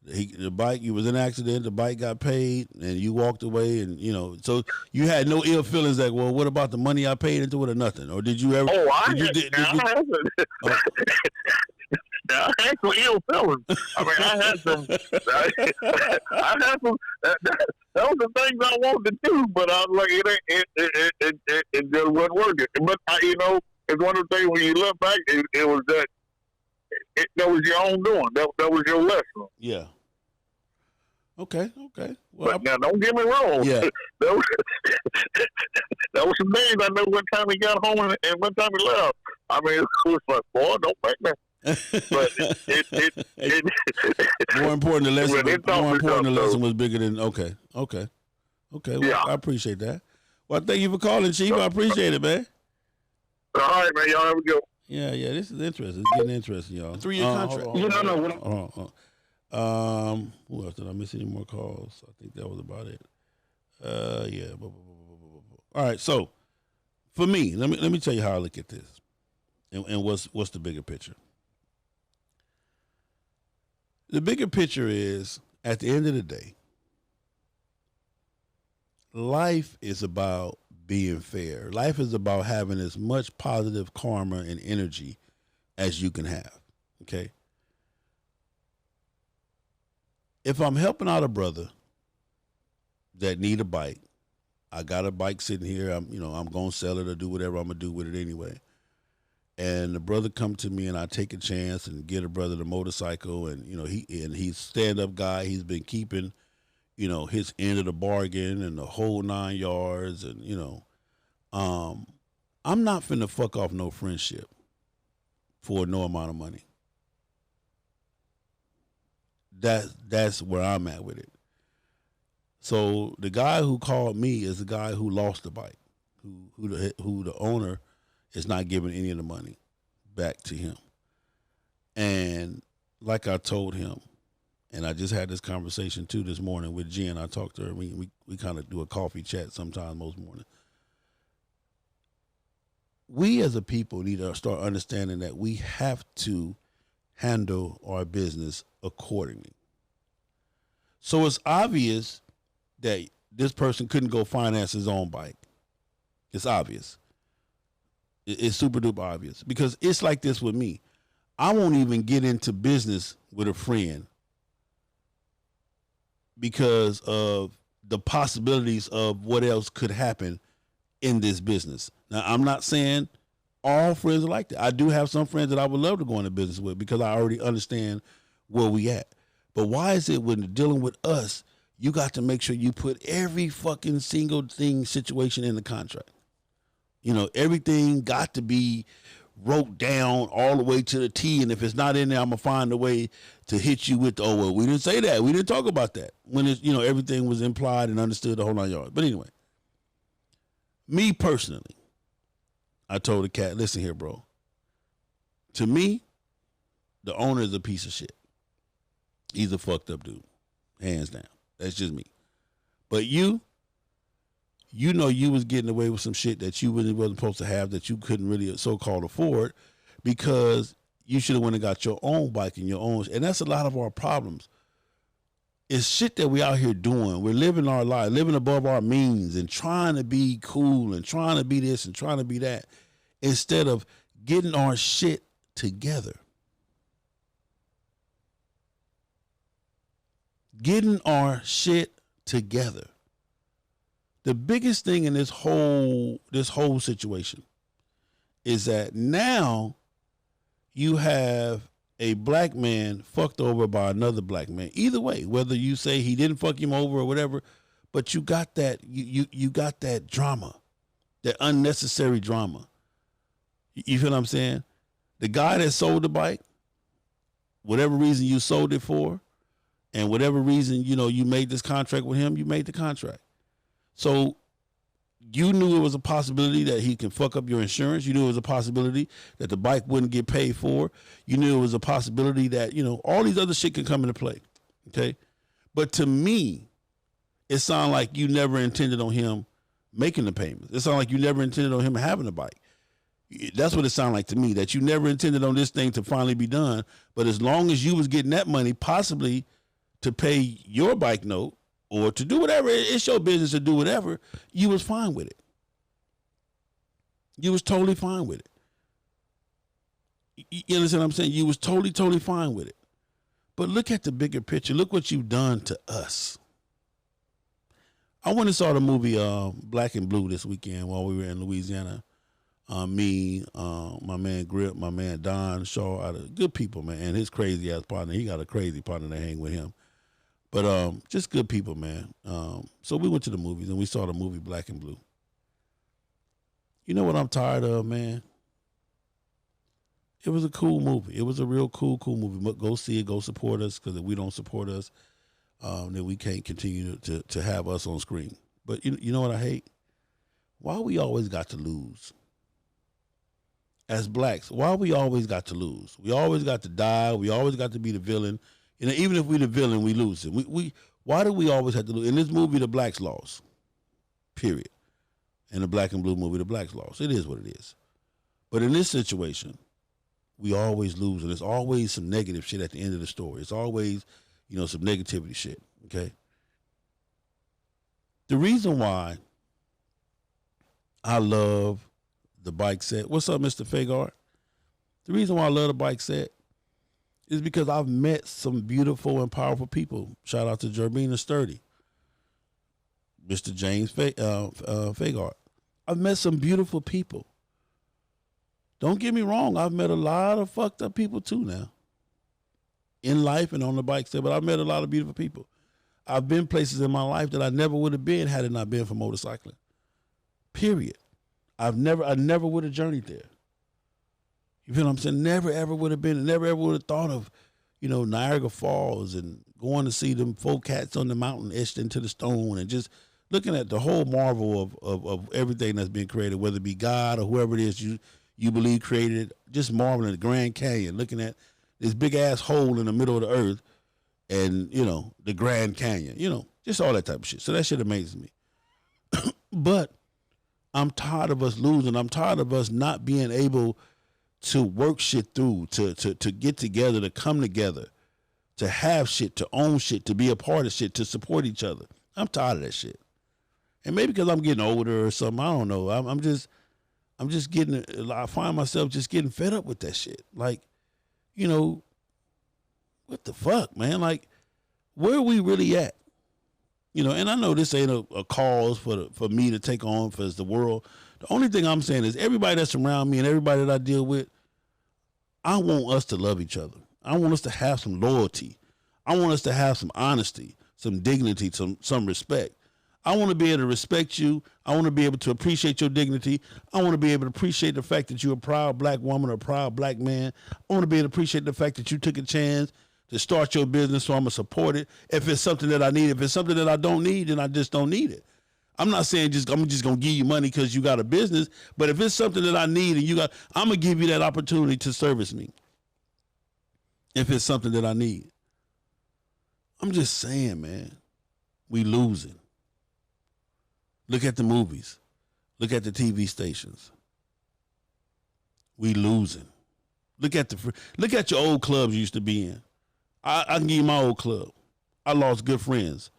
[SPEAKER 5] you was in an accident, the bike got paid, and you walked away, and so you had no ill feelings like, well, what about the money I paid into it or nothing? Or did you ever?
[SPEAKER 10] Oh, I had some ill feelings. I mean, I had some. That was the things I wanted to do, but I was like, it just wasn't working. But it's one of the things when you look back, it was that. That was your own doing. That was your lesson.
[SPEAKER 5] Yeah. Okay.
[SPEAKER 10] Well, but now, don't get me wrong.
[SPEAKER 5] Yeah.
[SPEAKER 10] That was some days I know what time he got home and what time he left. I mean, it was like, boy, don't make me. But it
[SPEAKER 5] more important, the lesson was bigger than okay. Well,
[SPEAKER 10] yeah.
[SPEAKER 5] I appreciate that. Well, thank you for calling, Chief. I appreciate it, man.
[SPEAKER 10] All right, man. Y'all have a good one.
[SPEAKER 5] Yeah, this is interesting. It's getting interesting, y'all.
[SPEAKER 6] 3-year contract.
[SPEAKER 5] Who else did I miss? Any more calls? I think that was about it. Yeah. All right. So, for me, let me tell you how I look at this, and what's the bigger picture. The bigger picture is, at the end of the day, life is about being fair. Life is about having as much positive karma and energy as you can have. Okay. If I'm helping out a brother that need a bike, I got a bike sitting here. I'm gonna sell it or do whatever I'm gonna do with it anyway. And the brother come to me and I take a chance and get a brother the motorcycle, and he's stand-up guy. He's been keeping his end of the bargain and the whole 9 yards, and I'm not finna fuck off no friendship for no amount of money. That's where I'm at with it. So the guy who called me is the guy who lost the bike, who the owner is not giving any of the money back to him. And like I told him, and I just had this conversation too this morning with Jen. I talked to her. We kind of do a coffee chat sometime most mornings. We as a people need to start understanding that we have to handle our business accordingly. So it's obvious that this person couldn't go finance his own bike. It's obvious. It's super duper obvious, because it's like this with me. I won't even get into business with a friend because of the possibilities of what else could happen in this business. Now, I'm not saying all friends are like that. I do have some friends that I would love to go into business with because I already understand where we at. But why is it when dealing with us, you got to make sure you put every fucking single situation in the contract? Everything got to be wrote down all the way to the T, and if it's not in there, I'm gonna find a way to hit you with, oh, well, we didn't say that. We didn't talk about that. When it's, everything was implied and understood the whole 9 yards. But anyway, me personally, I told the cat, listen here, bro. To me, the owner is a piece of shit. He's a fucked up dude. Hands down. That's just me. But you was getting away with some shit that you really wasn't supposed to have, that you couldn't really so-called afford, because you should have went and got your own bike and your own. And that's a lot of our problems. It's shit that we out here doing. We're living our life, living above our means and trying to be cool and trying to be this and trying to be that, instead of getting our shit together. Getting our shit together. The biggest thing in this whole situation is that now you have a black man fucked over by another black man. Either way, whether you say he didn't fuck him over or whatever, but you got that you got that drama, that unnecessary drama. You feel what I'm saying? The guy that sold the bike, whatever reason you sold it for, and whatever reason, you made this contract with him, you made the contract. So you knew it was a possibility that he can fuck up your insurance. You knew it was a possibility that the bike wouldn't get paid for. You knew it was a possibility that, all these other shit could come into play. Okay. But to me, it sounded like you never intended on him making the payments. It sounded like you never intended on him having a bike. That's what it sounded like to me, that you never intended on this thing to finally be done. But as long as you was getting that money, possibly to pay your bike note or to do whatever, it's your business to do whatever, you was fine with it. You was totally fine with it. You understand what I'm saying? You was totally fine with it. But look at the bigger picture. Look what you've done to us. I went and saw the movie Black and Blue this weekend while we were in Louisiana. Me, my man Grip, my man Don Shaw, good people, man, and his crazy ass partner. He got a crazy partner to hang with him. But just good people, man. So we went to the movies and we saw the movie Black and Blue. You know what I'm tired of, man? It was a cool movie. It was a real cool movie. But go see it, go support us, because if we don't support us, then we can't continue to have us on screen. But you know what I hate? Why we always got to lose? As blacks, why we always got to lose? We always got to die. We always got to be the villain. Even if we the villain, we lose it. Why do we always have to lose? In this movie, the blacks lost. Period. In the Black and Blue movie, the blacks lost. It is what it is. But in this situation, we always lose, and there's always some negative shit at the end of the story. It's always, some negativity shit. Okay. The reason why I love the bike set. What's up, Mr. Fagard? The reason why I love the bike set is because I've met some beautiful and powerful people. Shout out to Jerbina Sturdy, Mr. James Fagard. I've met some beautiful people. Don't get me wrong. I've met a lot of fucked up people too now in life and on the bike set, but I've met a lot of beautiful people. I've been places in my life that I never would have been had it not been for motorcycling. Period. I never would have journeyed there. You feel what I'm saying? Never ever would have been, never ever would have thought of, Niagara Falls and going to see them 4 cats on the mountain etched into the stone and just looking at the whole marvel of everything that's been created, whether it be God or whoever it is you believe created it, just marveling at the Grand Canyon, looking at this big ass hole in the middle of the earth and, the Grand Canyon, just all that type of shit. So that shit amazes me. But I'm tired of us losing. I'm tired of us not being able to work shit through, to get together, to come together, to have shit, to own shit, to be a part of shit, to support each other. I'm tired of that shit. And maybe because I'm getting older or something, I don't know. I'm just getting, I find myself just getting fed up with that shit. Like, what the fuck, man? Like, where are we really at? And I know this ain't a cause for me to take on for the world. The only thing I'm saying is everybody that's around me and everybody that I deal with, I want us to love each other. I want us to have some loyalty. I want us to have some honesty, some dignity, some respect. I want to be able to respect you. I want to be able to appreciate your dignity. I want to be able to appreciate the fact that you're a proud black woman or a proud black man. I want to be able to appreciate the fact that you took a chance to start your business, so I'm going to support it. If it's something that I need, if it's something that I don't need, then I just don't need it. I'm not saying I'm just going to give you money because you got a business, but if it's something that I need and I'm going to give you that opportunity to service me. If it's something that I need. I'm just saying, man, we losing. Look at the movies. Look at the TV stations. We losing. Look at your old clubs you used to be in. I can give you my old club. I lost good friends.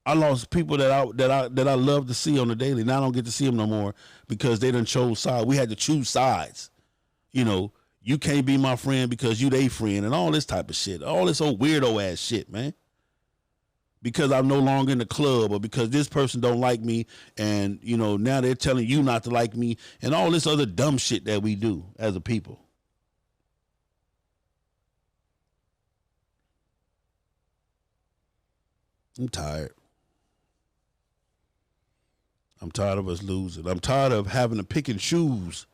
[SPEAKER 5] I lost people that I love to see on the daily. Now I don't get to see them no more because they done chose sides. We had to choose sides. You can't be my friend because you they friend and all this type of shit. All this old weirdo ass shit, man. because I'm no longer in the club, or because this person don't like me, and now they're telling you not to like me, and all this other dumb shit that we do as a people. I'm tired. I'm tired of us losing. I'm tired of having to pick and choose.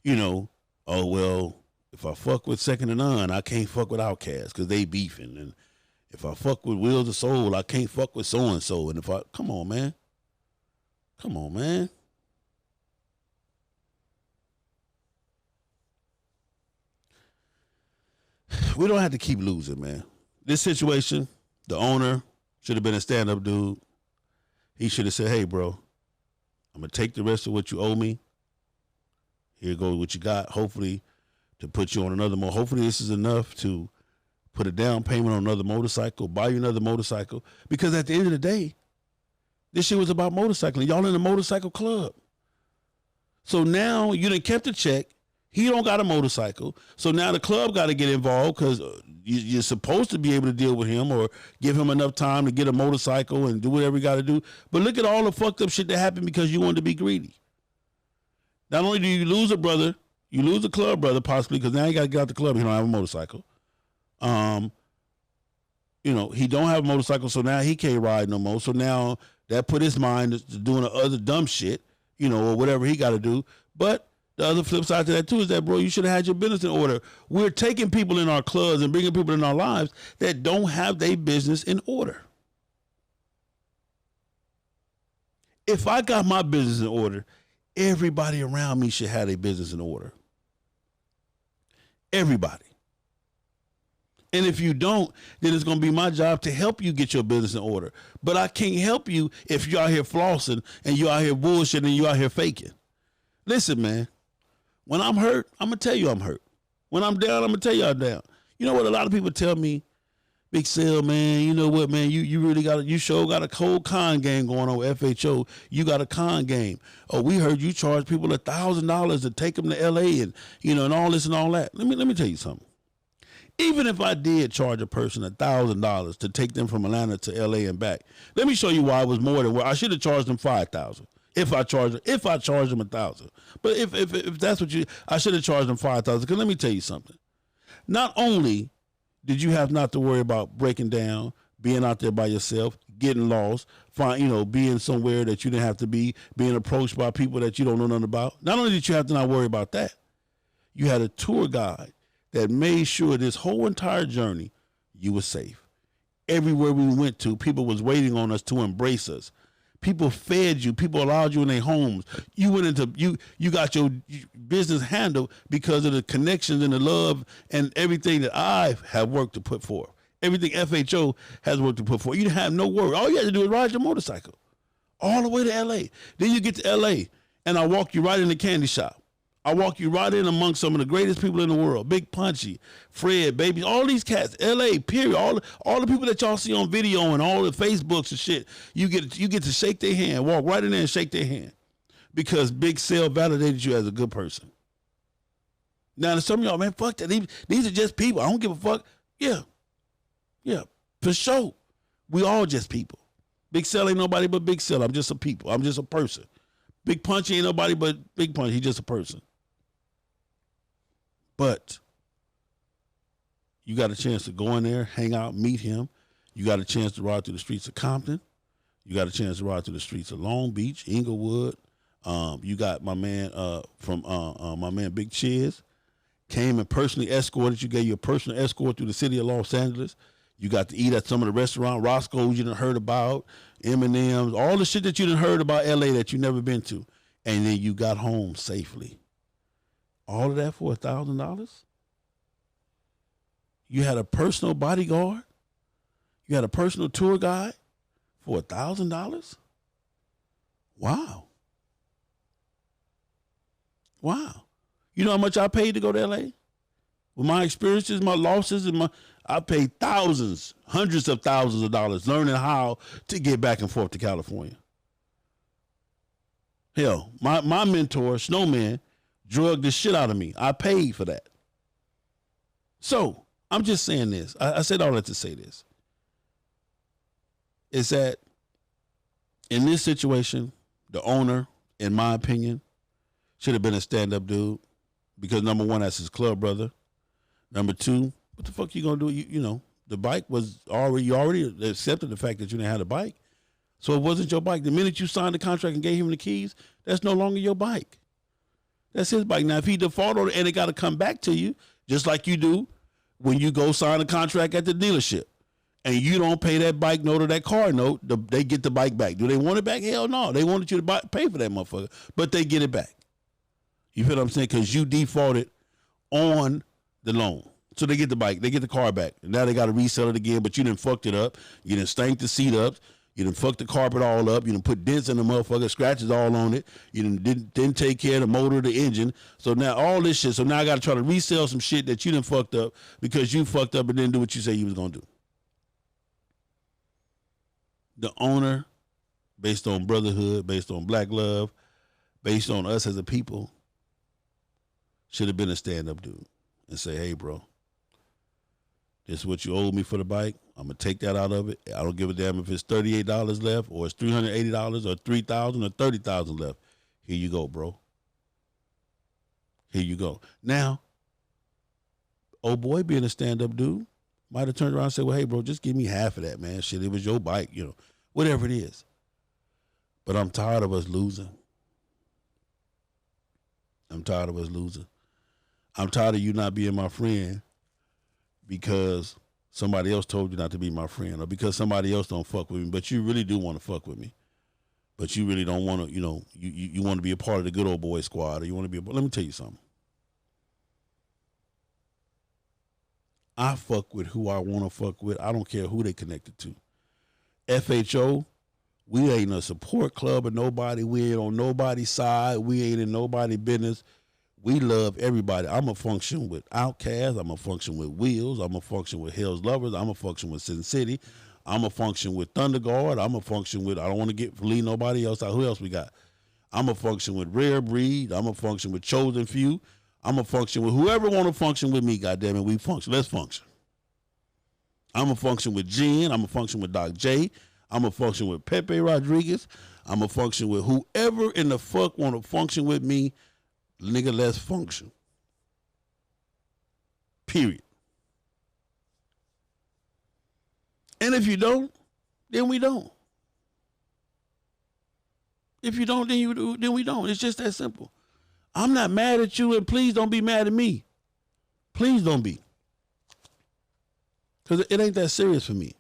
[SPEAKER 5] Oh, well, if I fuck with Second and None, I can't fuck with Outkast because they beefing. And if I fuck with Wheels of Soul, I can't fuck with so-and-so. And come on, man. Come on, man. We don't have to keep losing, man. This situation, the owner should have been a stand-up dude. He should have said, hey, bro, I'm going to take the rest of what you owe me. Here goes what you got, hopefully, to put you on another hopefully this is enough to put a down payment on another motorcycle, buy you another motorcycle. Because at the end of the day, this shit was about motorcycling. Y'all in a motorcycle club. So now you done kept the check. He don't got a motorcycle. So now the club got to get involved because you're supposed to be able to deal with him or give him enough time to get a motorcycle and do whatever you got to do. But look at all the fucked up shit that happened because you wanted to be greedy. Not only do you lose a brother, you lose a club brother possibly because now you got to get out the club. He don't have a motorcycle. He don't have a motorcycle, so now he can't ride no more. So now that put his mind to doing the other dumb shit, or whatever he got to do. But the other flip side to that too is that, bro, you should have had your business in order. We're taking people in our clubs and bringing people in our lives that don't have their business in order. If I got my business in order, everybody around me should have their business in order. Everybody. And if you don't, then it's going to be my job to help you get your business in order. But I can't help you if you're out here flossing and you're out here bullshitting and you're out here faking. Listen, man, when I'm hurt, I'm going to tell you I'm hurt. When I'm down, I'm going to tell you I'm down. You know what a lot of people tell me? Big Sale, man, you know what, man, you really got you sure got a cold con game going on with FHO. You got a con game. Oh, we heard you charge people $1,000 to take them to LA and, and all this and all that. Let me tell you something. Even if I did charge a person $1,000 to take them from Atlanta to LA and back, let me show you why it was more than what I should have charged them $5,000. If I charged them $1,000. But if that's what I should have charged them $5,000. Because let me tell you something. Not only did you have not to worry about breaking down, being out there by yourself, getting lost, being somewhere that you didn't have to be, being approached by people that you don't know nothing about. Not only did you have to not worry about that, you had a tour guide that made sure this whole entire journey you were safe. Everywhere we went to, people was waiting on us to embrace us. People fed you. People allowed you in their homes. You went into you got your business handled because of the connections and the love and everything that I have worked to put forth. Everything FHO has worked to put forth. You didn't have no worry. All you had to do is ride your motorcycle all the way to LA. Then you get to LA and I walk you right in the candy shop. I walk you right in among some of the greatest people in the world. Big Punchy, Fred, Baby, all these cats, LA, period. All the people that y'all see on video and all the Facebooks and shit, you get to shake their hand, walk right in there and shake their hand. Because Big Sale validated you as a good person. Now, to some of y'all, man, fuck that. These are just people. I don't give a fuck. Yeah, for sure. We all just people. Big Sale ain't nobody but Big Sale. I'm just a people. I'm just a person. Big Punchy ain't nobody but Big Punch. He's just a person. But you got a chance to go in there, hang out, meet him. You got a chance to ride through the streets of Compton. You got a chance to ride through the streets of Long Beach, Inglewood. You got my man from my man Big Chiz came and personally escorted you, gave you a personal escort through the city of Los Angeles. You got to eat at some of the restaurants, Roscoe's you done heard about, M&M's, all the shit that you done heard about LA that you never been to. And then you got home safely. All of that for $1,000? You had a personal bodyguard? You had a personal tour guide for $1,000? Wow. You know how much I paid to go to LA? With my experiences, my losses, and I paid thousands, hundreds of thousands of dollars learning how to get back and forth to California. Hell, my mentor, Snowman, drugged the shit out of me. I paid for that. So, I'm just saying this. I said all that to say this. is that in this situation, the owner, in my opinion, should have been a stand-up dude because, number one, that's his club brother. Number two, what the fuck you gonna do? You know, the bike was already, you already accepted the fact that you didn't have a bike. So it wasn't your bike. The minute you signed the contract and gave him the keys, that's no longer your bike. That's his bike. Now, if he default on it and it got to come back to you, just like you do when you go sign a contract at the dealership and you don't pay that bike note or that car note, they get the bike back. Do they want it back? Hell no. They wanted you to pay for that motherfucker, but they get it back. You feel what I'm saying? Because you defaulted on the loan. So they get the bike. They get the car back. And now they got to resell it again, but you done fucked it up. You done stank the seat up. You done fucked the carpet all up. You done put dents in the motherfucker, scratches all on it. You done didn't take care of the motor, the engine. So now all this shit. So now I got to try to resell some shit that you done fucked up because you fucked up and didn't do what you said you was going to do. The owner, based on brotherhood, based on black love, based on us as a people, should have been a stand-up dude and say, hey, bro, this is what you owe me for the bike. I'm going to take that out of it. I don't give a damn if it's $38 left or it's $380 or $3,000 or $30,000 left. Here you go, bro. Here you go. Now, old boy being a stand-up dude might have turned around and said, well, hey, bro, just give me half of that, man. Shit, it was your bike, you know, whatever it is. But I'm tired of us losing. I'm tired of us losing. I'm tired of you not being my friend because somebody else told you not to be my friend or because somebody else don't fuck with me, but you really do want to fuck with me. But you really don't want to, you know, you want to be a part of the good old boy squad or you want to be let me tell you something. I fuck with who I want to fuck with. I don't care who they connected to. FHO, we ain't a support club of nobody. We ain't on nobody's side. We ain't in nobody's business. We love everybody. I'm going to function with Outkast. I'm going to function with Wheels. I'm going to function with Hell's Lovers. I'm going to function with Sin City. I'm going to function with Thunder Guard. I'm going to function with, I don't want to leave nobody else out. Who else we got? I'm going to function with Rare Breed. I'm going to function with Chosen Few. I'm going to function with whoever want to function with me, goddammit. We function. Let's function. I'm going to function with Jen. I'm going to function with Doc J. I'm going to function with Pepe Rodriguez. I'm going to function with whoever in the fuck want to function with me. Nigga, let's function. Period. And if you don't, then we don't. If you don't, then you do, then we don't. It's just that simple. I'm not mad at you, and please don't be mad at me. Please don't be. Because it ain't that serious for me.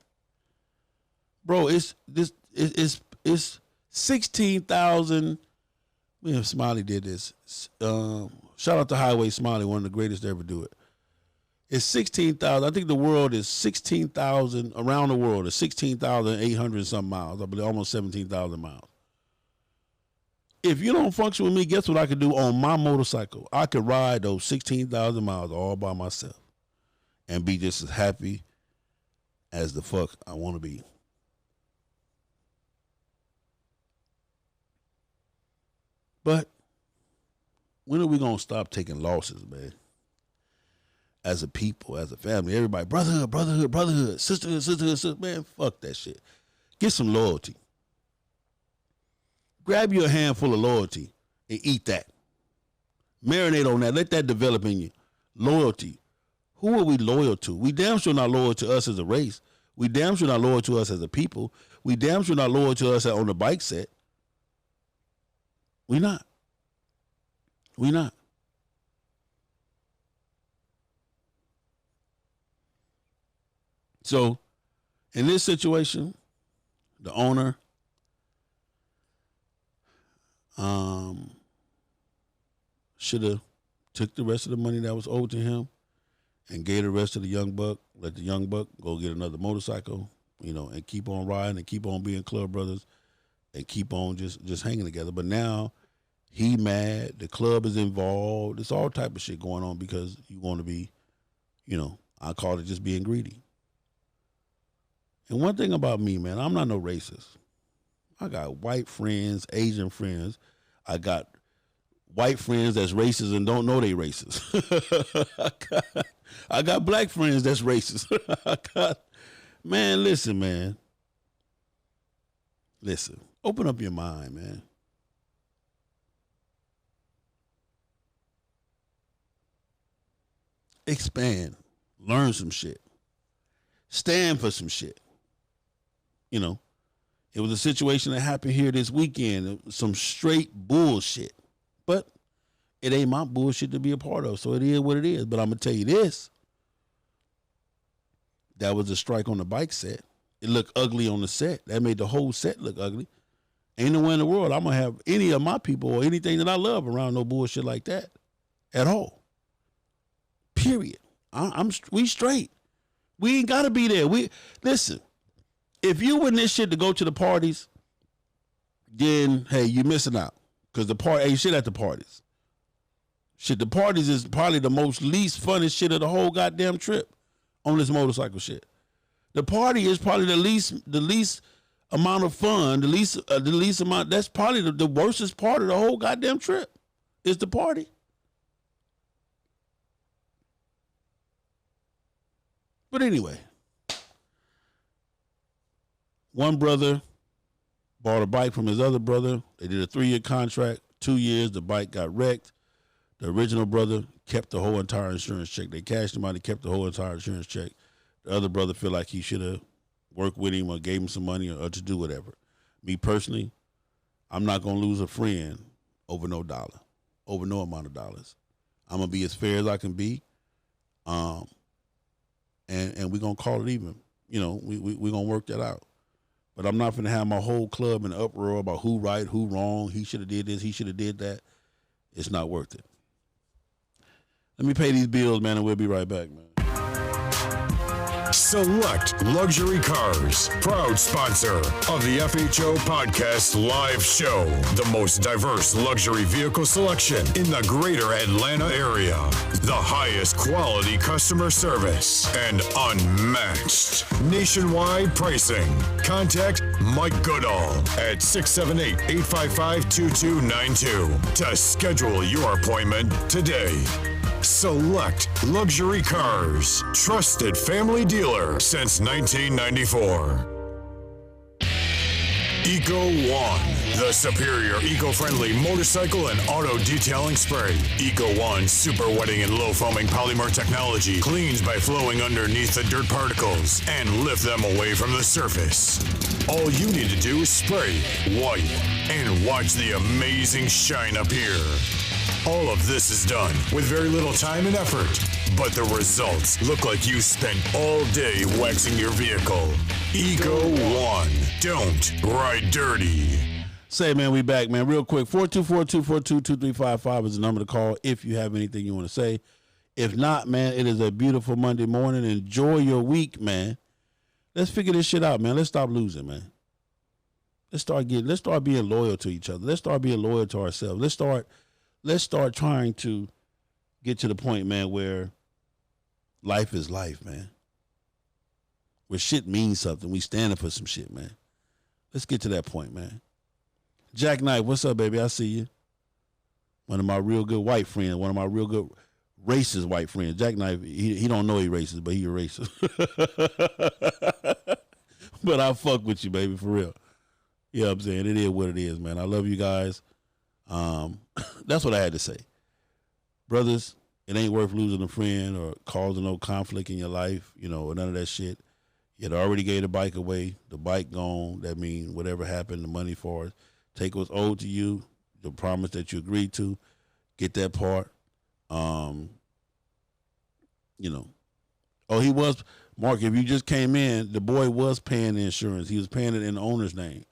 [SPEAKER 5] Bro, it's 16,000. Man, Smiley did this. Shout out to Highway Smiley, one of the greatest to ever do it. It's 16,000. I think the world is 16,000, around the world is 16,800 some miles. I believe almost 17,000 miles. If you don't function with me, guess what I could do on my motorcycle? I could ride those 16,000 miles all by myself and be just as happy as the fuck I want to be. But when are we going to stop taking losses, man? As a people, as a family, everybody, brotherhood, sisterhood, man, fuck that shit. Get some loyalty. Grab you a handful of loyalty and eat that. Marinate on that. Let that develop in you. Loyalty. Who are we loyal to? We damn sure not loyal to us as a race. We damn sure not loyal to us as a people. We damn sure not loyal to us on the bike set. We not. We not. So, in this situation, the owner should have took the rest of the money that was owed to him and gave the rest of the young buck, let the young buck go get another motorcycle, you know, and keep on riding and keep on being club brothers and keep on just hanging together. But now he mad, the club is involved. It's all type of shit going on because you want to be, you know, I call it just being greedy. And one thing about me, man, I'm not no racist. I got white friends, Asian friends. I got white friends that's racist and don't know they racist. I got black friends that's racist. Man, listen, man. listen, open up your mind, man. Expand. Learn some shit. Stand for some shit. You know, it was a situation that happened here this weekend. Some straight bullshit. But it ain't my bullshit to be a part of, so it is what it is. But I'm going to tell you this. That was a strike on the bike set. It looked ugly on the set. That made the whole set look ugly. Ain't nowhere in the world I'm going to have any of my people or anything that I love around no bullshit like that at all. Period. We straight. We ain't got to be there. Listen, if you in this shit to go to the parties, then, hey, you missing out. Because the party ain't shit at the parties. Shit, the parties is probably the most least funnest shit of the whole goddamn trip on this motorcycle shit. The party is probably the least amount of fun, the least amount. That's probably the worstest part of the whole goddamn trip is the party. But anyway, one brother bought a bike from his other brother. They did a 3-year contract, 2 years, the bike got wrecked. The original brother kept the whole entire insurance check. They cashed him out, he kept the whole entire insurance check. The other brother feel like he should have worked with him or gave him some money or to do whatever. Me personally, I'm not going to lose a friend over no dollar, over no amount of dollars. I'm going to be as fair as I can be. And we're going to call it even. You know, we're going to work that out. But I'm not going to have my whole club in uproar about who right, who wrong. He should have did this, he should have did that. It's not worth it. Let me pay these bills, man, and we'll be right back, man.
[SPEAKER 3] Select Luxury Cars, proud sponsor of the FHO Podcast Live Show. The most diverse luxury vehicle selection in the greater Atlanta area. The highest quality customer service and unmatched nationwide pricing. Contact Mike Goodall at 678-855-2292 to schedule your appointment today. Select Luxury Cars, trusted family dealer since 1994. Eco One, the superior eco-friendly motorcycle and auto detailing spray. Eco One super wetting and low foaming polymer technology cleans by flowing underneath the dirt particles and lift them away from the surface. All you need to do is spray, wipe, and watch the amazing shine appear. All of this is done with very little time and effort, but the results look like you spent all day waxing your vehicle. Eco One. Don't ride dirty.
[SPEAKER 5] Say, man, we back, man. Real quick, 424-242-2355 is the number to call if you have anything you want to say. If not, man, it is a beautiful Monday morning. Enjoy your week, man. Let's figure this shit out, man. Let's stop losing, man. Let's start being loyal to each other. Let's start being loyal to ourselves. Let's start trying to get to the point, man, where life is life, man. Where shit means something. We standing for some shit, man. Let's get to that point, man. Jack Knight, what's up, baby? I see you. One of my real good white friends, one of my real good racist white friends. Jack Knight, he don't know he racist, but he a racist. But I fuck with you, baby, for real. You know what I'm saying? It is what it is, man. I love you guys. That's what I had to say. Brothers, it ain't worth losing a friend or causing no conflict in your life, you know, or none of that shit. You had already gave the bike away. The bike gone. That means whatever happened, the money for it. Take what's owed to you, the promise that you agreed to. Get that part. You know. Oh, he was, Mark, if you just came in, the boy was paying the insurance. He was paying it in the owner's name.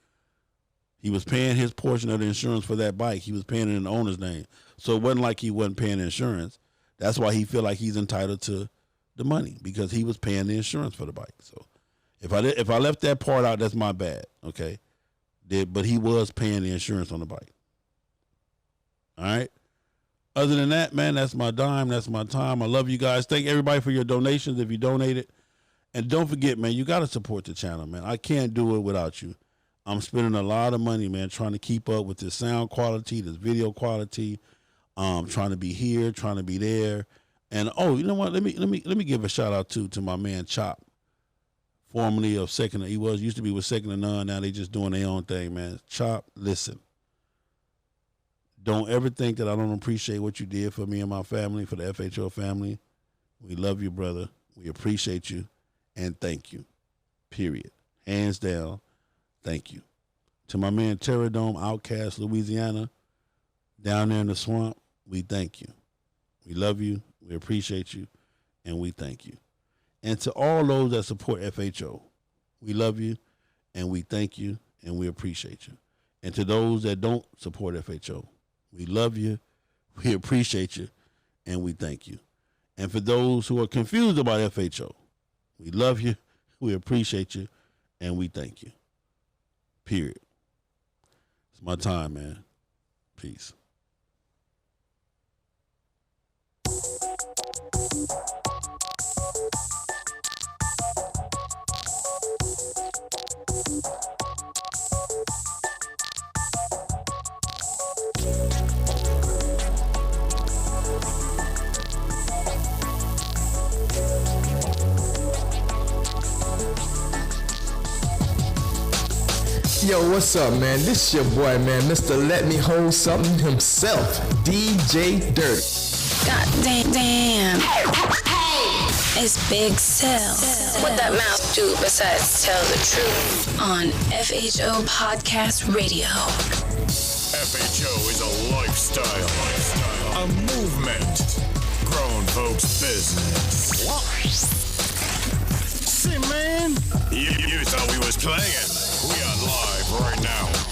[SPEAKER 5] He was paying his portion of the insurance for that bike. He was paying it in the owner's name. So it wasn't like he wasn't paying the insurance. That's why he feel like he's entitled to the money, because he was paying the insurance for the bike. So if I left that part out, that's my bad, okay? But he was paying the insurance on the bike. All right? Other than that, man, that's my dime. That's my time. I love you guys. Thank everybody for your donations if you donated. And don't forget, man, you got to support the channel, man. I can't do it without you. I'm spending a lot of money, man, trying to keep up with this sound quality, this video quality. Trying to be here, trying to be there. And oh, you know what? Let me give a shout out to my man Chop formerly of used to be with Second and None. Now they just doing their own thing, man. Chop, listen. Don't ever think that I don't appreciate what you did for me and my family, for the FHO family. We love you, brother. We appreciate you, and thank you. Period. Hands down, thank you. To my man Terradome, Outcast, Louisiana, down there in the swamp, we thank you. We love you, we appreciate you, and we thank you. And to all those that support FHO, we love you, and we thank you, and we appreciate you. And to those that don't support FHO, we love you, we appreciate you, and we thank you. And for those who are confused about FHO, we love you, we appreciate you, and we thank you. Period. It's my time, man. Peace.
[SPEAKER 6] Yo, what's up, man? This your boy, man, Mr. Let Me Hold Something himself, DJ Dirty.
[SPEAKER 1] God damn. It's Big Cell.
[SPEAKER 2] What that mouth do besides tell the truth?
[SPEAKER 1] On FHO Podcast Radio.
[SPEAKER 3] FHO is a lifestyle, a movement, grown folks' business. What? See, man, you thought we was playing. We are live right now.